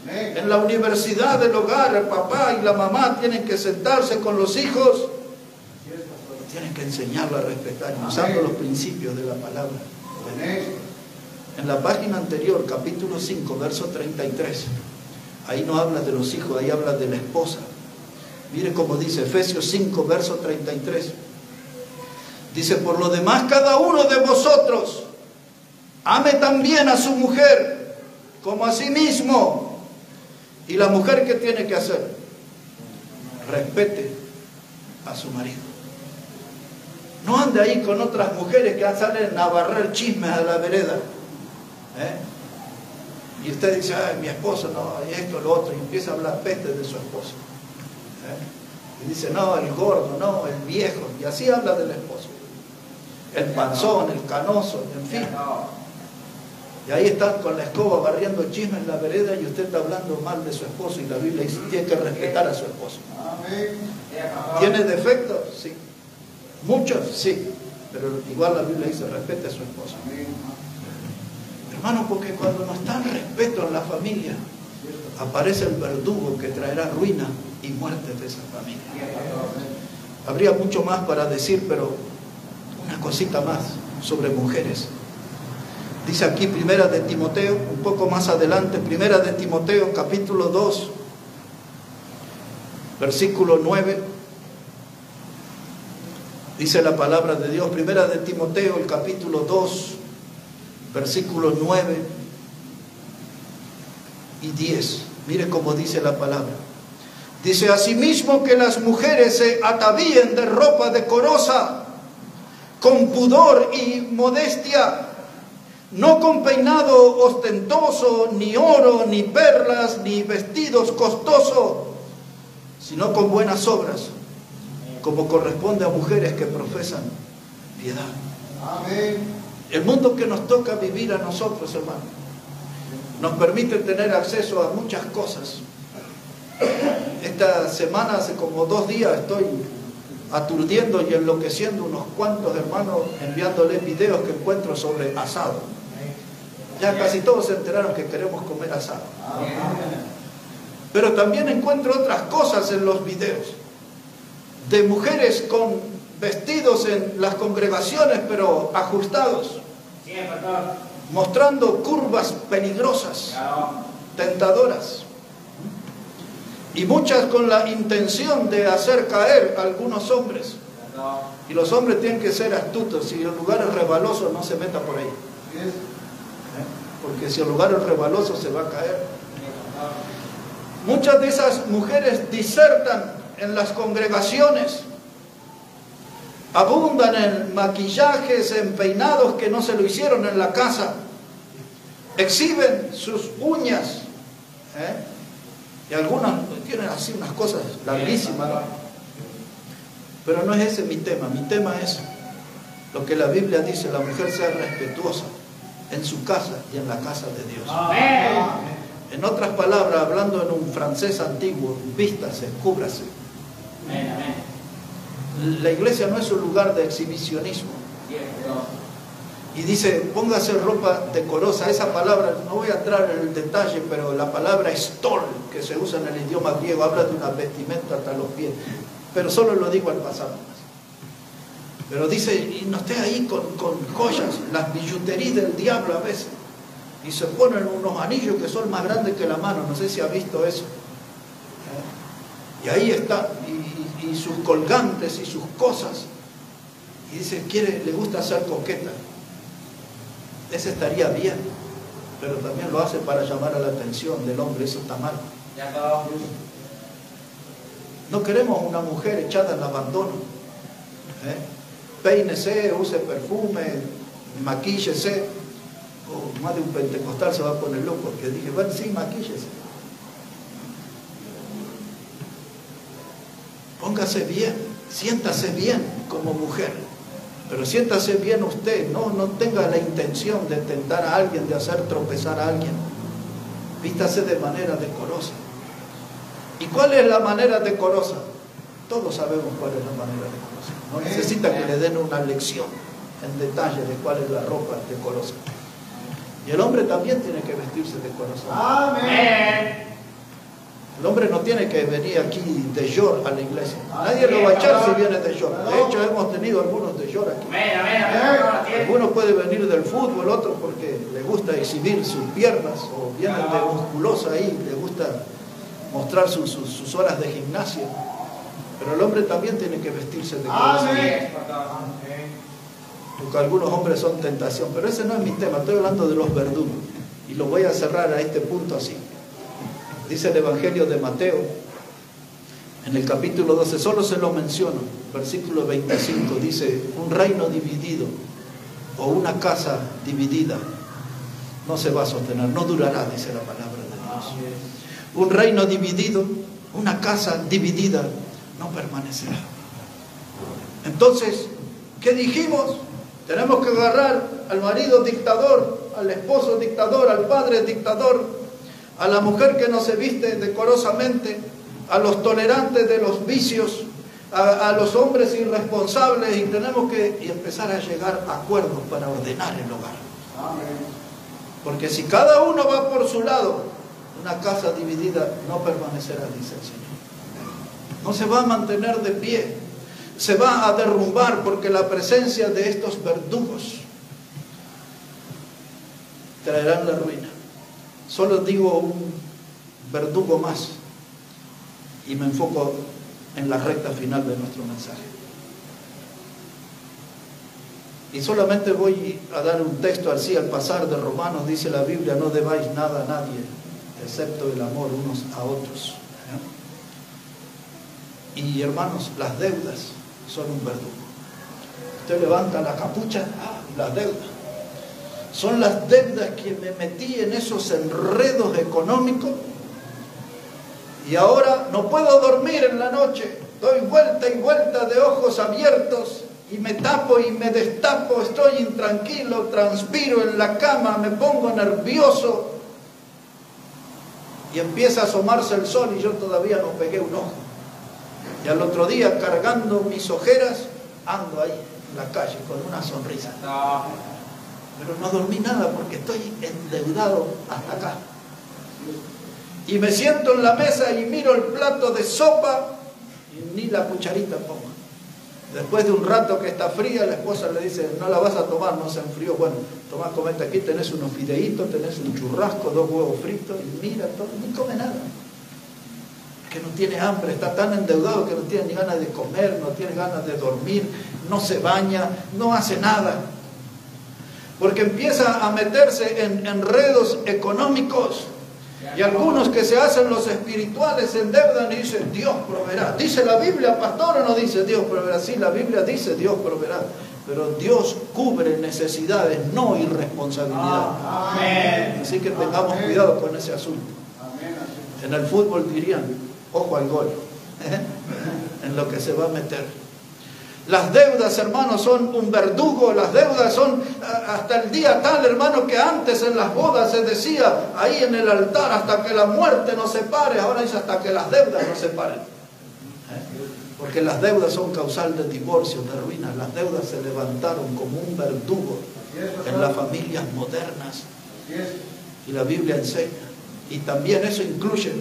En la universidad del hogar, el papá y la mamá tienen que sentarse con los hijos. Tienen que enseñarlo a respetar, usando los principios de la palabra. En la página anterior, capítulo 5, verso 33, ahí no habla de los hijos, ahí habla de la esposa. Mire cómo dice Efesios 5, verso 33. Dice, por lo demás, cada uno de vosotros ame también a su mujer como a sí mismo. Y la mujer, ¿qué tiene que hacer? Respete a su marido. No ande ahí con otras mujeres que salen a barrer chismes a la vereda. Y usted dice, ay, mi esposo, no, y esto, lo otro, y empieza a hablar peste de su esposo. Y dice, no, el gordo, no, el viejo, y así habla del esposo. El panzón, el canoso, en fin. Y ahí están con la escoba barriendo chismes en la vereda y usted está hablando mal de su esposo, y la Biblia dice, tiene que respetar a su esposo. ¿Tiene defectos? Sí. Muchos, sí. Pero igual la Biblia dice, respete a su esposo. Hermano, porque cuando no está el respeto en la familia, aparece el verdugo que traerá ruina y muerte de esa familia. Habría mucho más para decir, pero una cosita más sobre mujeres. Dice aquí Primera de Timoteo, un poco más adelante, Primera de Timoteo, capítulo 2, versículo 9. Dice la palabra de Dios, Primera de Timoteo, el capítulo 2, versículos 9 y 10. Mire cómo dice la palabra. Dice, asimismo que las mujeres se atavíen de ropa decorosa, con pudor y modestia, no con peinado ostentoso, ni oro, ni perlas, ni vestidos costosos, sino con buenas obras, como corresponde a mujeres que profesan piedad. Amén. El mundo que nos toca vivir a nosotros, hermano, nos permite tener acceso a muchas cosas. Esta semana, hace como 2 días, estoy aturdiendo y enloqueciendo unos cuantos hermanos enviándoles videos que encuentro sobre asado. Ya casi todos se enteraron que queremos comer asado. Pero también encuentro otras cosas en los videos, de mujeres con vestidos en las congregaciones, pero ajustados, mostrando curvas peligrosas, tentadoras, y muchas con la intención de hacer caer a algunos hombres. Y los hombres tienen que ser astutos, y en lugares resbalosos no se meta por ahí, porque si el lugar es resbaloso se va a caer. Muchas de esas mujeres disertan en las congregaciones, abundan en maquillajes, en peinados que no se lo hicieron en la casa, exhiben sus uñas, y algunas tienen así unas cosas larguísimas, ¿no? Pero no es ese mi tema es lo que la Biblia dice: la mujer sea respetuosa en su casa y en la casa de Dios. Amén. En otras palabras, hablando en un francés antiguo, vístase, cúbrase. Amén, amén. La iglesia no es un lugar de exhibicionismo. Y dice, póngase ropa decorosa. Esa palabra, no voy a entrar en el detalle, pero la palabra stol, que se usa en el idioma griego, habla de una vestimenta hasta los pies. Pero solo lo digo al pasar. Pero dice, y no esté ahí con joyas, las billuterías del diablo a veces. Y se ponen unos anillos que son más grandes que la mano. No sé si ha visto eso. Y ahí está, y sus colgantes y sus cosas. Y dice, le gusta ser coqueta. Ese estaría bien, pero también lo hace para llamar a la atención del hombre. Eso está mal. No queremos una mujer echada en abandono. Peínese, use perfume, maquíllese. Más de un pentecostal se va a poner loco, porque dije, bueno, sí, maquíllese. Póngase bien, siéntase bien como mujer, pero siéntase bien usted, no tenga la intención de tentar a alguien, de hacer tropezar a alguien. Vístase de manera decorosa. ¿Y cuál es la manera decorosa? Todos sabemos cuál es la manera decorosa. No necesita que le den una lección en detalle de cuál es la ropa decorosa. Y el hombre también tiene que vestirse decoroso. Amén. El hombre no tiene que venir aquí de short a la iglesia. Nadie lo va a echar si viene de short. De hecho, hemos tenido algunos de short aquí. Algunos pueden venir del fútbol, otros porque le gusta exhibir sus piernas, o vienen de musculosa ahí, le gusta mostrar sus horas de gimnasia. Pero el hombre también tiene que vestirse decoroso. Porque algunos hombres son tentación, pero ese no es mi tema, estoy hablando de los verdugos. Y lo voy a cerrar a este punto así. Dice el Evangelio de Mateo, en el capítulo 12, solo se lo menciono, versículo 25, dice, un reino dividido o una casa dividida no se va a sostener, no durará, dice la palabra de Dios. Un reino dividido, una casa dividida, no permanecerá. Entonces, ¿qué dijimos? Tenemos que agarrar al marido dictador, al esposo dictador, al padre dictador, a la mujer que no se viste decorosamente, a los tolerantes de los vicios, a los hombres irresponsables, y tenemos que empezar a llegar a acuerdos para ordenar el hogar. Porque si cada uno va por su lado, una casa dividida no permanecerá, dice el Señor. No se va a mantener de pie, se va a derrumbar, porque la presencia de estos verdugos traerán la ruina. Solo digo un verdugo más y me enfoco en la recta final de nuestro mensaje. Y solamente voy a dar un texto así al pasar de Romanos. Dice la Biblia, no debáis nada a nadie excepto el amor unos a otros. Y hermanos, las deudas son un verdugo. Usted levanta la capucha, las deudas. Son las deudas que me metí en esos enredos económicos y ahora no puedo dormir en la noche. Doy vuelta y vuelta de ojos abiertos y me tapo y me destapo. Estoy intranquilo, transpiro en la cama, me pongo nervioso y empieza a asomarse el sol y yo todavía no pegué un ojo. Y al otro día, cargando mis ojeras, ando ahí en la calle con una sonrisa. Pero no dormí nada porque estoy endeudado hasta acá. Y me siento en la mesa y miro el plato de sopa y ni la cucharita pongo. Después de un rato que está fría, la esposa le dice, no la vas a tomar, no se enfrió. Bueno, tomá, comete, aquí tenés unos fideitos, tenés un churrasco, 2 huevos fritos, y mira todo, ni come nada. Que no tiene hambre, está tan endeudado que no tiene ni ganas de comer, no tiene ganas de dormir, no se baña, no hace nada. Porque empieza a meterse en enredos económicos. Y algunos que se hacen los espirituales se endeudan y dicen, Dios proveerá. ¿Dice la Biblia, pastor, o no dice Dios proveerá? Sí, la Biblia dice Dios proveerá. Pero Dios cubre necesidades, no irresponsabilidad. Amén. Así que tengamos cuidado con ese asunto. En el fútbol dirían, ojo al gol, en lo que se va a meter. Las deudas, hermanos, son un verdugo. Las deudas son hasta el día tal, hermano, que antes en las bodas se decía ahí en el altar, hasta que la muerte nos separe. Ahora dice hasta que las deudas nos separen. Porque las deudas son causal de divorcio, de ruinas. Las deudas se levantaron como un verdugo en las familias modernas. Y la Biblia enseña. Y también eso incluye,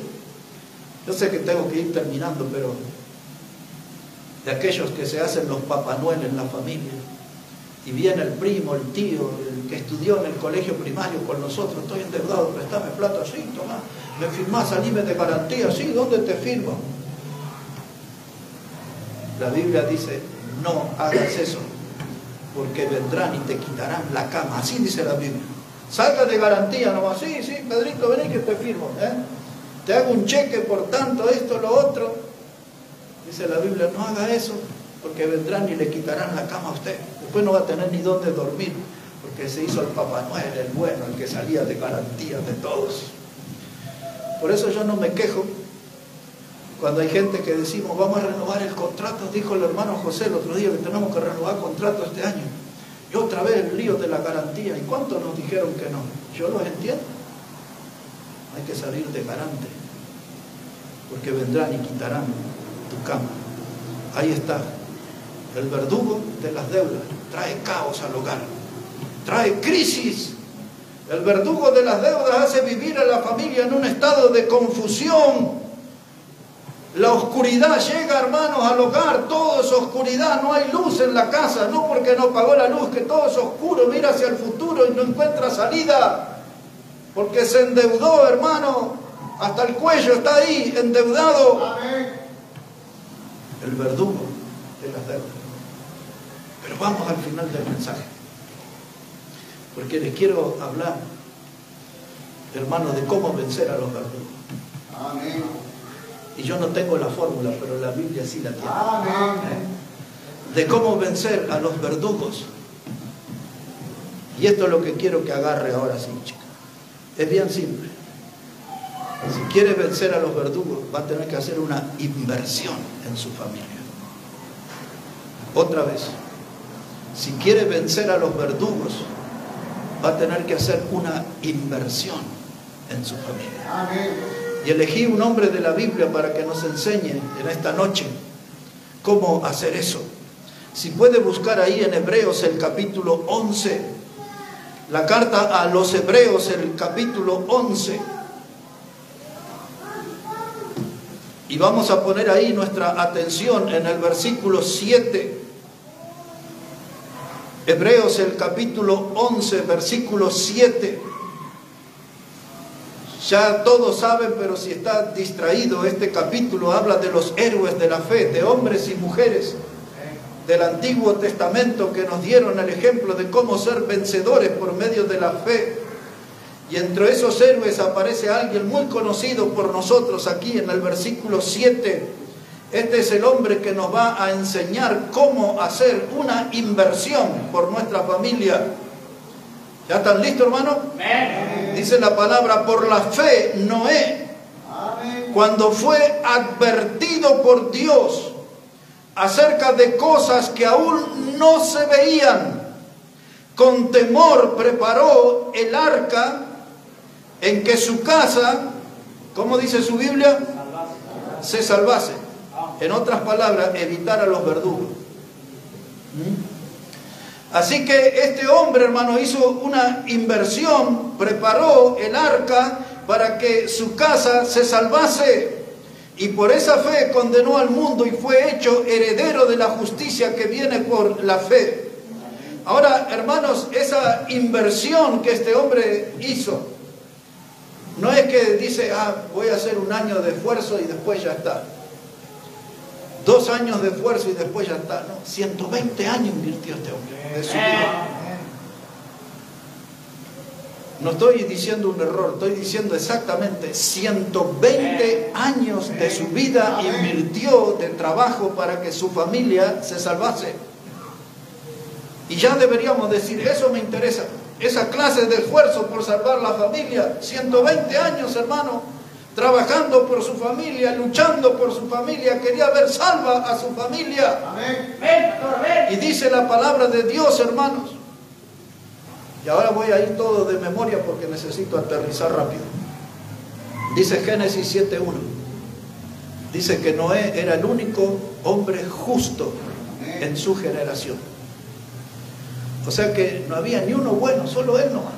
yo sé que tengo que ir terminando, pero de aquellos que se hacen los Papá Noel en la familia. Y viene el primo, el tío, el que estudió en el colegio primario con nosotros. Estoy endeudado, préstame plata, sí, toma. Me firmás, salime de garantía, sí, ¿dónde te firmo? La Biblia dice, no hagas eso, porque vendrán y te quitarán la cama. Así dice la Biblia. Salga de garantía nomás. Sí, Pedrito, vení que te firmo. Te hago un cheque por tanto, esto, lo otro. Dice la Biblia, no haga eso, porque vendrán y le quitarán la cama a usted. Después no va a tener ni dónde dormir, porque se hizo el Papá Noel, el bueno, el que salía de garantía de todos. Por eso yo no me quejo cuando hay gente que decimos, vamos a renovar el contrato. Dijo el hermano José el otro día que tenemos que renovar contrato este año. Y otra vez el lío de la garantía. ¿Y cuántos nos dijeron que no? Yo los entiendo. Hay que salir de garante, porque vendrán y quitarán tu cama. Ahí está. El verdugo de las deudas trae caos al hogar, trae crisis. El verdugo de las deudas hace vivir a la familia en un estado de confusión. La oscuridad llega, hermanos, al hogar. Todo es oscuridad, no hay luz en la casa. No porque no pagó la luz, que todo es oscuro. Mira hacia el futuro y no encuentra salida, porque se endeudó, hermano, hasta el cuello está ahí endeudado. Amén. El verdugo de las deudas. Pero vamos al final del mensaje, porque les quiero hablar, hermanos, de cómo vencer a los verdugos. Amén. Y yo no tengo la fórmula, pero la Biblia sí la tiene. Amén. De cómo vencer a los verdugos. Y esto es lo que quiero que agarre ahora sí, chicos. Es bien simple. Si quiere vencer a los verdugos, va a tener que hacer una inversión en su familia. Otra vez, si quiere vencer a los verdugos, va a tener que hacer una inversión en su familia. Amén. Y elegí un hombre de la Biblia para que nos enseñe en esta noche cómo hacer eso. Si puede buscar ahí en Hebreos el capítulo 11, la carta a los Hebreos, el capítulo 11. Y vamos a poner ahí nuestra atención en el versículo 7. Hebreos el capítulo 11, versículo 7. Ya todos saben, pero si está distraído, este capítulo habla de los héroes de la fe, de hombres y mujeres del Antiguo Testamento que nos dieron el ejemplo de cómo ser vencedores por medio de la fe. Y entre esos héroes aparece alguien muy conocido por nosotros aquí en el versículo 7. Este es el hombre que nos va a enseñar cómo hacer una inversión por nuestra familia. ¿Ya están listos, hermano? Amén. Dice la palabra, por la fe Noé, amén, cuando fue advertido por Dios acerca de cosas que aún no se veían, con temor preparó el arca en que su casa, ¿cómo dice su Biblia? Se salvase. En otras palabras, evitar a los verdugos. Así que este hombre, hermano, hizo una inversión, preparó el arca para que su casa se salvase. Y por esa fe condenó al mundo y fue hecho heredero de la justicia que viene por la fe. Ahora, hermanos, esa inversión que este hombre hizo, no es que dice, voy a hacer un año de esfuerzo y después ya está. 2 años de esfuerzo y después ya está. No, 120 años invirtió este hombre de su vida. No estoy diciendo un error, estoy diciendo exactamente 120 años de su vida invirtió de trabajo para que su familia se salvase. Y ya deberíamos decir, eso me interesa, esa clase de esfuerzo por salvar la familia. 120 años, hermano, trabajando por su familia, luchando por su familia, quería ver salva a su familia. Amén. Amén, pastor, amén. Y dice la palabra de Dios, hermanos. Y ahora voy a ir todo de memoria porque necesito aterrizar rápido. Dice Génesis 7:1. Dice que Noé era el único hombre justo en su generación. O sea que no había ni uno bueno, solo él nomás.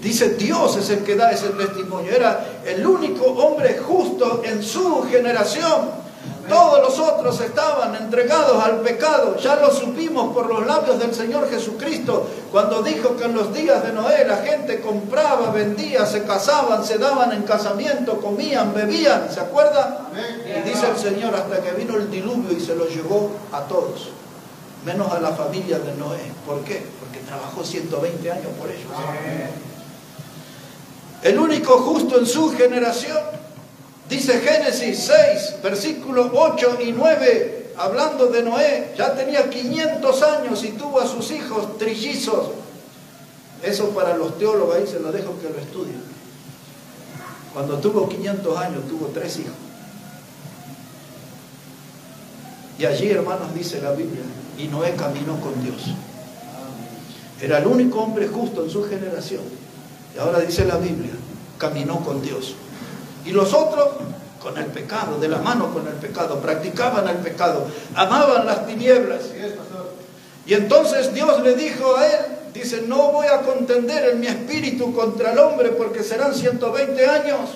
Dice Dios es el que da ese testimonio. Era el único hombre justo en su generación. Todos los otros estaban entregados al pecado. Ya lo supimos por los labios del Señor Jesucristo, cuando dijo que en los días de Noé la gente compraba, vendía, se casaban, se daban en casamiento, comían, bebían. ¿Se acuerda? Y dice el Señor, hasta que vino el diluvio y se los llevó a todos, menos a la familia de Noé. ¿Por qué? Porque trabajó 120 años por ellos. El único justo en su generación. Dice Génesis 6, versículos 8 y 9, hablando de Noé, ya tenía 500 años y tuvo a sus hijos trillizos. Eso para los teólogos, ahí se lo dejo que lo estudien. Cuando tuvo 500 años, tuvo 3 hijos. Y allí, hermanos, dice la Biblia, y Noé caminó con Dios. Era el único hombre justo en su generación. Y ahora dice la Biblia, caminó con Dios. Y los otros, con el pecado, de la mano con el pecado, practicaban el pecado, amaban las tinieblas. Y entonces Dios le dijo a él, dice, no voy a contender en mi espíritu contra el hombre porque serán 120 años.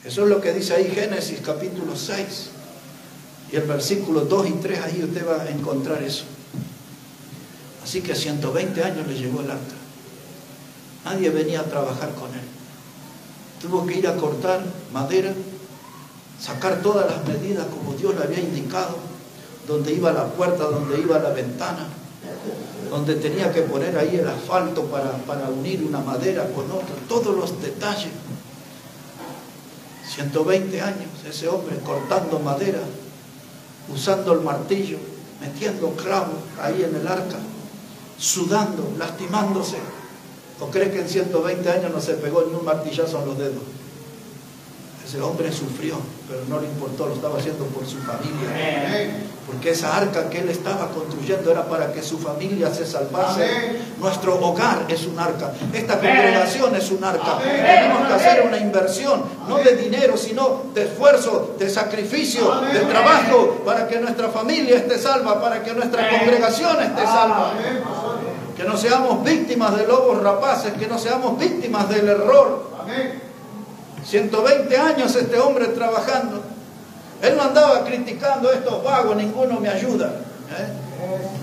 Eso es lo que dice ahí Génesis capítulo 6. Y el versículo 2 y 3, ahí usted va a encontrar eso. Así que 120 años le llevó el arca. Nadie venía a trabajar con él. Tuvo que ir a cortar madera, sacar todas las medidas como Dios le había indicado, donde iba la puerta, donde iba la ventana, donde tenía que poner ahí el asfalto para unir una madera con otra, todos los detalles. 120 años, ese hombre cortando madera, usando el martillo, metiendo clavos ahí en el arca, sudando, lastimándose. ¿O cree que en 120 años no se pegó ni un martillazo en los dedos? Ese hombre sufrió, pero no le importó, lo estaba haciendo por su familia. Porque esa arca que él estaba construyendo era para que su familia se salvase. Nuestro hogar es un arca, esta congregación es un arca. Tenemos que hacer una inversión, no de dinero, sino de esfuerzo, de sacrificio, de trabajo, para que nuestra familia esté salva, para que nuestra congregación esté salva. Que no seamos víctimas de lobos rapaces, que no seamos víctimas del error. 120 años este hombre trabajando. Él no andaba criticando, estos vagos, ninguno me ayuda.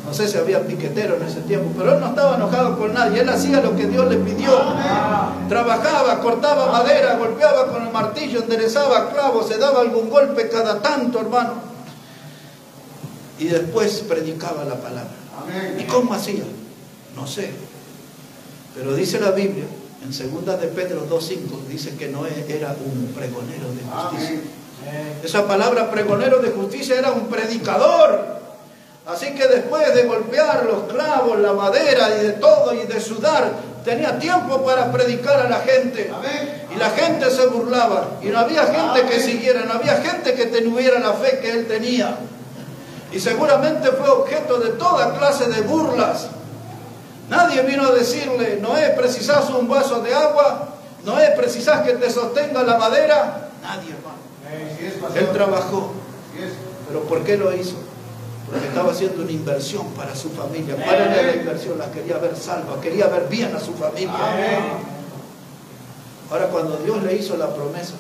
No sé si había piqueteros en ese tiempo, pero él no estaba enojado con nadie. Él hacía lo que Dios le pidió. Trabajaba, cortaba madera, golpeaba con el martillo, enderezaba clavos, se daba algún golpe cada tanto, hermano. Y después predicaba la palabra. ¿Y cómo hacía? No sé, pero dice la Biblia en 2 de Pedro 2:5, dice que Noé era un pregonero de justicia. Esa palabra pregonero de justicia era un predicador. Así que después de golpear los clavos, la madera y de todo y de sudar, tenía tiempo para predicar a la gente. Y la gente se burlaba y no había gente que siguiera, no había gente que tuviera la fe que él tenía. Y seguramente fue objeto de toda clase de burlas. Nadie vino a decirle, Noé, ¿precisas un vaso de agua? Noé, ¿precisas que te sostenga la madera? Nadie, hermano. Él trabajó. ¿Pero por qué lo hizo? Porque estaba haciendo una inversión para su familia. ¿Cuál era la inversión? La quería ver salva, quería ver bien a su familia. Ahora, cuando Dios le hizo la promesa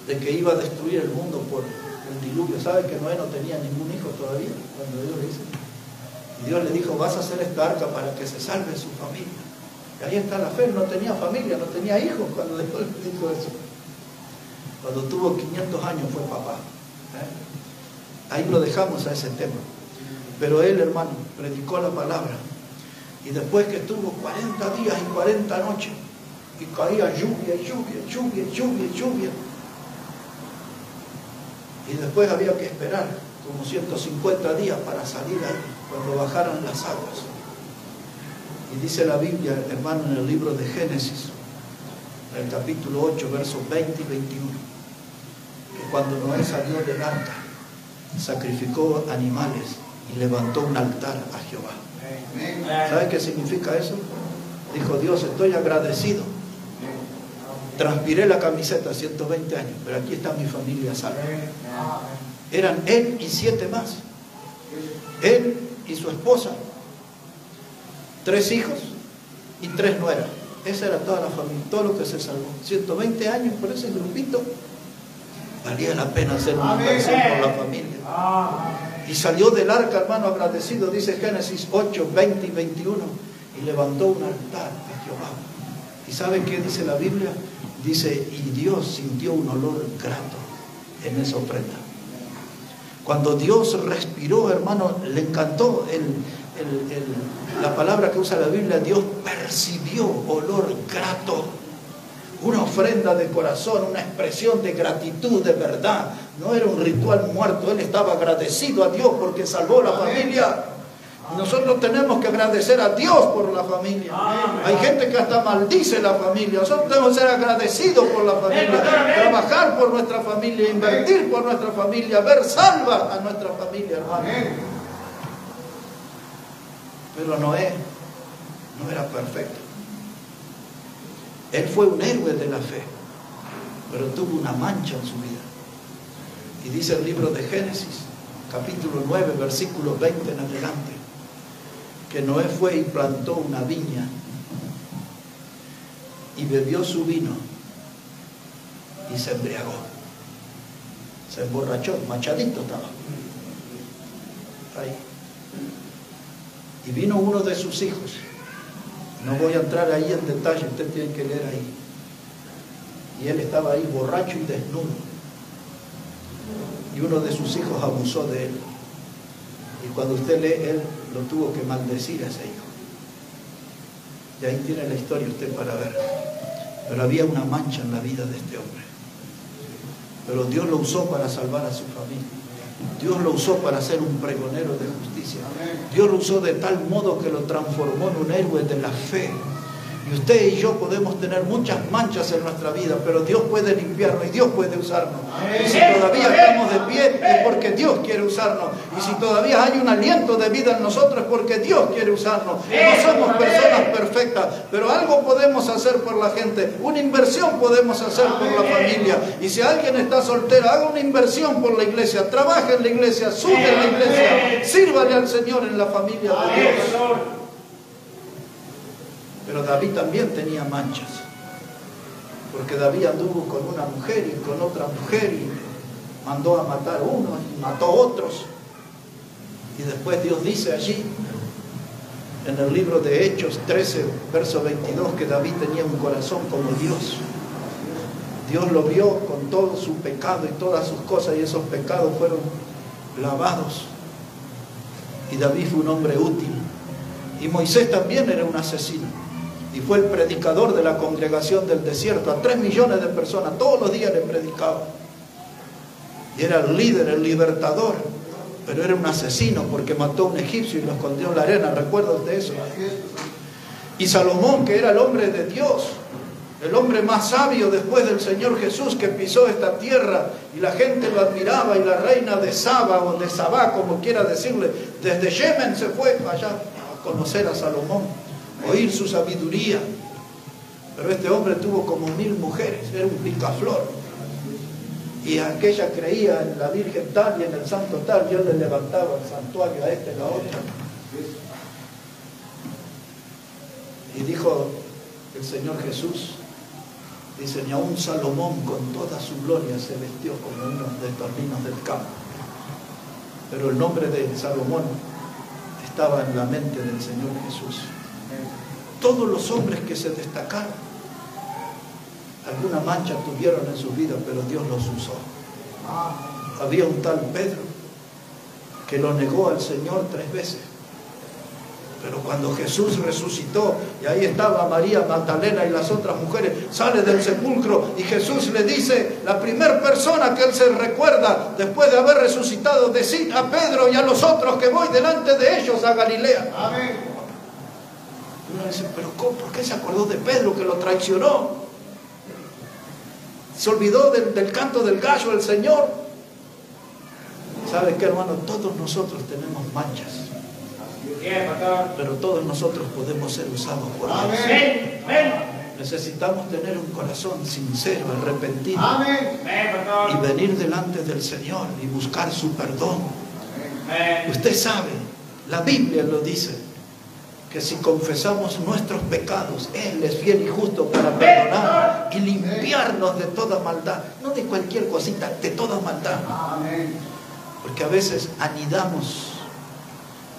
de que iba a destruir el mundo por el diluvio, ¿sabe que Noé no tenía ningún hijo todavía cuando Dios le hizo? Y Dios le dijo, vas a hacer esta arca para que se salve su familia. Y ahí está la fe, no tenía familia, no tenía hijos cuando Dios le dijo eso. Cuando tuvo 500 años fue papá. Ahí lo dejamos a ese tema. Pero él, hermano, predicó la palabra. Y después que estuvo 40 días y 40 noches, y caía lluvia, lluvia, lluvia, lluvia, lluvia. Y después había que esperar como 150 días para salir ahí, cuando bajaran las aguas. Y dice la Biblia, hermano, en el libro de Génesis, en el capítulo 8, versos 20 y 21, que cuando Noé salió del arca, sacrificó animales y levantó un altar a Jehová. ¿Sabe qué significa eso? Dijo Dios, estoy agradecido. Transpiré la camiseta 120 años, pero aquí está mi familia salva. Eran él y 7 más. Él y su esposa, 3 hijos y 3 nueras. Esa era toda la familia, todo lo que se salvó. 120 años por ese grupito. Valía la pena hacer una inversión por la familia. Y salió del arca, hermano, agradecido, dice Génesis 8, 20 y 21, y levantó un altar a Jehová. ¿Y sabe qué dice la Biblia? Dice, y Dios sintió un olor grato en esa ofrenda. Cuando Dios respiró, hermano, le encantó la palabra que usa la Biblia. Dios percibió olor grato. Una ofrenda de corazón, una expresión de gratitud, de verdad. No era un ritual muerto. Él estaba agradecido a Dios porque salvó la familia. Nosotros tenemos que agradecer a Dios por la familia. Hay gente que hasta maldice la familia. Nosotros tenemos que ser agradecidos por la familia, trabajar por nuestra familia, invertir por nuestra familia, ver salva a nuestra familia, hermano. Pero Noé no era perfecto. Él fue un héroe de la fe, pero tuvo una mancha en su vida. Y dice el libro de Génesis, capítulo 9, versículo 20 en adelante, que Noé fue y plantó una viña y bebió su vino y se embriagó. Se emborrachó, machadito estaba. Ahí. Y vino uno de sus hijos. No voy a entrar ahí en detalle, usted tiene que leer ahí. Y él estaba ahí borracho y desnudo. Y uno de sus hijos abusó de él. Y cuando usted lee, él lo tuvo que maldecir a ese hijo. Y ahí tiene la historia usted para ver. Pero había una mancha en la vida de este hombre. Pero Dios lo usó para salvar a su familia. Dios lo usó para ser un pregonero de justicia. Dios lo usó de tal modo que lo transformó en un héroe de la fe. Y usted y yo podemos tener muchas manchas en nuestra vida, pero Dios puede limpiarnos y Dios puede usarnos. Y si todavía estamos de pie es porque Dios quiere usarnos. Y si todavía hay un aliento de vida en nosotros es porque Dios quiere usarnos. No somos personas perfectas, pero algo podemos hacer por la gente. Una inversión podemos hacer por la familia. Y si alguien está soltero, haga una inversión por la iglesia. Trabaje en la iglesia, sube en la iglesia. Sírvale al Señor en la familia de Dios. Pero David también tenía manchas, porque David anduvo con una mujer y con otra mujer y mandó a matar a uno y mató a otros. Y después Dios dice allí, en el libro de Hechos 13, verso 22, que David tenía un corazón como Dios. Dios lo vio con todo su pecado y todas sus cosas, y esos pecados fueron lavados. Y David fue un hombre útil. Y Moisés también era un asesino. Y fue el predicador de la congregación del desierto. A 3 millones de personas todos los días le predicaba. Y era el líder, el libertador. Pero era un asesino porque mató a un egipcio y lo escondió en la arena. ¿Recuerdas de eso? Y Salomón, que era el hombre de Dios, el hombre más sabio después del Señor Jesús, que pisó esta tierra y la gente lo admiraba, y la reina de Saba o de Sabá, como quiera decirle, desde Yemen se fue allá a conocer a Salomón, oír su sabiduría. Pero este hombre tuvo como 1000 mujeres, era un picaflor. Y aquella creía en la Virgen tal y en el santo tal, y él le levantaba el santuario a este y a la otra. Y dijo el Señor Jesús, dice, ni aun Salomón con toda su gloria se vistió como uno de estos niños del campo. Pero el nombre de Salomón estaba en la mente del Señor Jesús. Todos los hombres que se destacaron, alguna mancha tuvieron en su vida, pero Dios los usó. Había un tal Pedro que lo negó al Señor 3 veces. Pero cuando Jesús resucitó, y ahí estaba María Magdalena y las otras mujeres, sale del sepulcro y Jesús le dice, la primera persona que él se recuerda después de haber resucitado, decid a Pedro y a los otros que voy delante de ellos a Galilea. Amén. Uno dice, pero ¿cómo? ¿Por qué se acordó de Pedro que lo traicionó? Se olvidó del canto del gallo del Señor. ¿Sabe qué, hermano? Todos nosotros tenemos manchas. Pero todos nosotros podemos ser usados por Dios. Amén. Amén. Necesitamos tener un corazón sincero, arrepentido. Amén. Y venir delante del Señor y buscar su perdón. Amén. Usted sabe, la Biblia lo dice, que si confesamos nuestros pecados, Él es fiel y justo para perdonar y limpiarnos de toda maldad. No de cualquier cosita, de toda maldad. Porque a veces anidamos,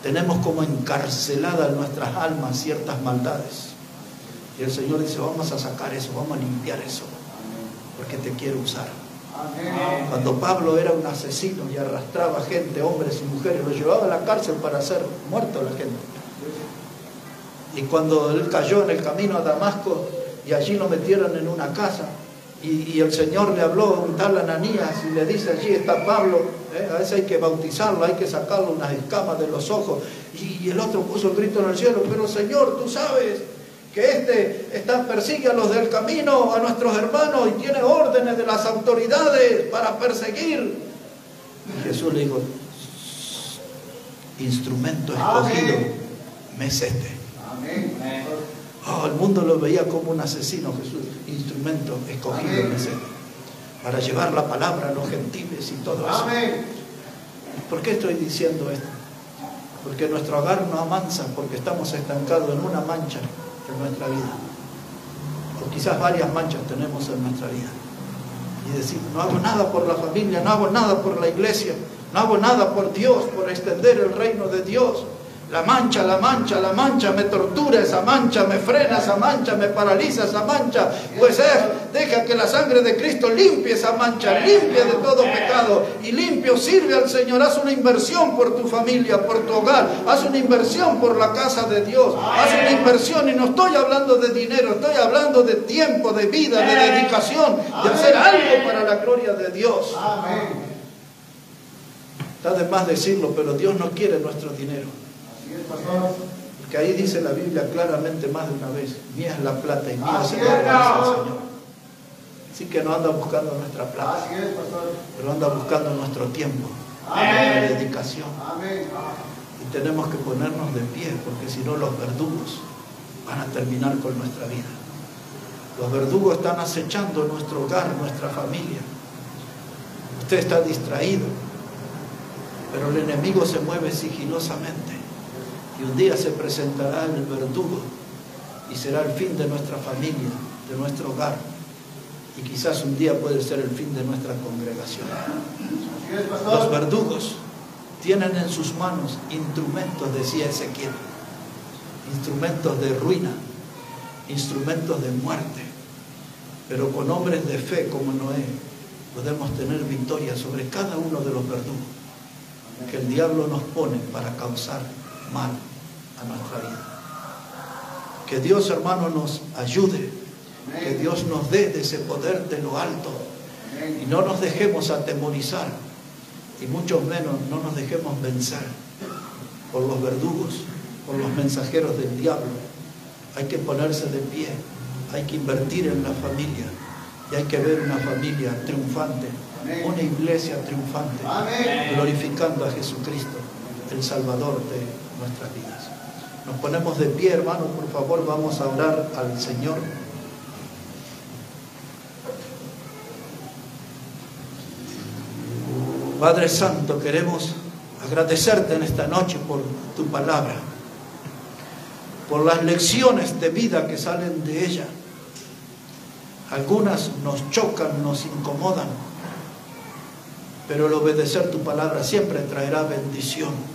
tenemos como encarceladas en nuestras almas ciertas maldades. Y el Señor dice, vamos a sacar eso, vamos a limpiar eso, porque te quiero usar. Cuando Pablo era un asesino y arrastraba gente, hombres y mujeres, lo llevaba a la cárcel para hacer muerto a la gente. Y cuando él cayó en el camino a Damasco y allí lo metieron en una casa, y el Señor le habló a un tal Ananías y le dice, allí está Pablo, a veces hay que bautizarlo, hay que sacarle unas escamas de los ojos. Y el otro puso el grito en el cielo, pero Señor, tú sabes que persigue a los del camino, a nuestros hermanos, y tiene órdenes de las autoridades para perseguir. Y Jesús le dijo, instrumento escogido, me es este. Oh, el mundo lo veía como un asesino, Jesús, instrumento escogido, me es este, para llevar la palabra a los gentiles y todo eso. ¿Por qué estoy diciendo esto? Porque nuestro hogar no avanza, porque estamos estancados en una mancha en nuestra vida, o quizás varias manchas tenemos en nuestra vida, y decimos, no hago nada por la familia, no hago nada por la iglesia, no hago nada por Dios, por extender el reino de Dios. La mancha, la mancha, la mancha me tortura, esa mancha me frena, esa mancha me paraliza, esa mancha, pues deja que la sangre de Cristo limpie esa mancha, limpie de todo pecado, y limpio, sirve al Señor. Haz una inversión por tu familia, por tu hogar, haz una inversión por la casa de Dios, haz una inversión, y no estoy hablando de dinero, estoy hablando de tiempo, de vida, de dedicación, de hacer algo para la gloria de Dios. Está de más decirlo, pero Dios no quiere nuestro dinero. Porque ahí dice la Biblia claramente más de una vez, mía es la plata y mía es el oro, dice el Señor. Así que no anda buscando nuestra plata, pero anda buscando nuestro tiempo, nuestra dedicación. Y tenemos que ponernos de pie, porque si no los verdugos van a terminar con nuestra vida. Los verdugos están acechando nuestro hogar, nuestra familia. Usted está distraído, pero el enemigo se mueve sigilosamente. Y un día se presentará el verdugo y será el fin de nuestra familia, de nuestro hogar. Y quizás un día puede ser el fin de nuestra congregación. Los verdugos tienen en sus manos instrumentos, decía Ezequiel, instrumentos de ruina, instrumentos de muerte. Pero con hombres de fe como Noé podemos tener victoria sobre cada uno de los verdugos que el diablo nos pone para causar mal a nuestra vida. Que Dios, hermano, nos ayude, que Dios nos dé de ese poder de lo alto, y no nos dejemos atemorizar, y mucho menos no nos dejemos vencer por los verdugos, por los mensajeros del diablo. Hay que ponerse de pie, hay que invertir en la familia, y hay que ver una familia triunfante, una iglesia triunfante, glorificando a Jesucristo, el Salvador de nuestras vidas. Nos ponemos de pie, hermanos, por favor, vamos a orar al Señor. Padre Santo, queremos agradecerte en esta noche por tu palabra, por las lecciones de vida que salen de ella. Algunas nos chocan, nos incomodan, pero el obedecer tu palabra siempre traerá bendición.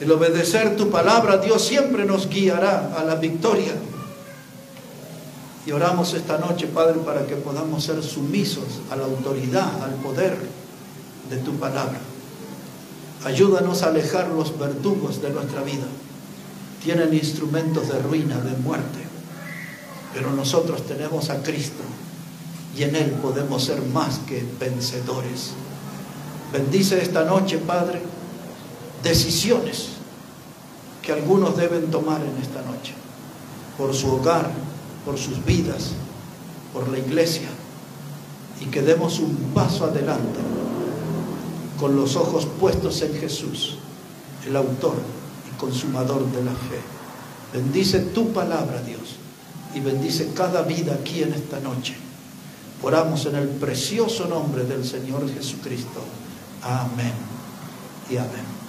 El obedecer tu palabra, Dios, siempre nos guiará a la victoria. Y oramos esta noche, Padre, para que podamos ser sumisos a la autoridad, al poder de tu palabra. Ayúdanos a alejar los verdugos de nuestra vida. Tienen instrumentos de ruina, de muerte, pero nosotros tenemos a Cristo y en Él podemos ser más que vencedores. Bendice esta noche, Padre, decisiones que algunos deben tomar en esta noche, por su hogar, por sus vidas, por la iglesia, y que demos un paso adelante con los ojos puestos en Jesús, el autor y consumador de la fe. Bendice tu palabra, Dios, y bendice cada vida aquí en esta noche. Oramos en el precioso nombre del Señor Jesucristo. Amén y amén.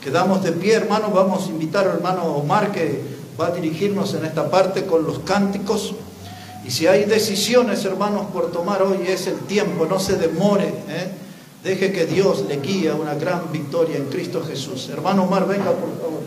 Quedamos de pie, hermanos. Vamos a invitar al hermano Omar, que va a dirigirnos en esta parte con los cánticos. Y si hay decisiones, hermanos, por tomar hoy, es el tiempo. No se demore, Deje que Dios le guíe a una gran victoria en Cristo Jesús. Hermano Omar, venga por favor.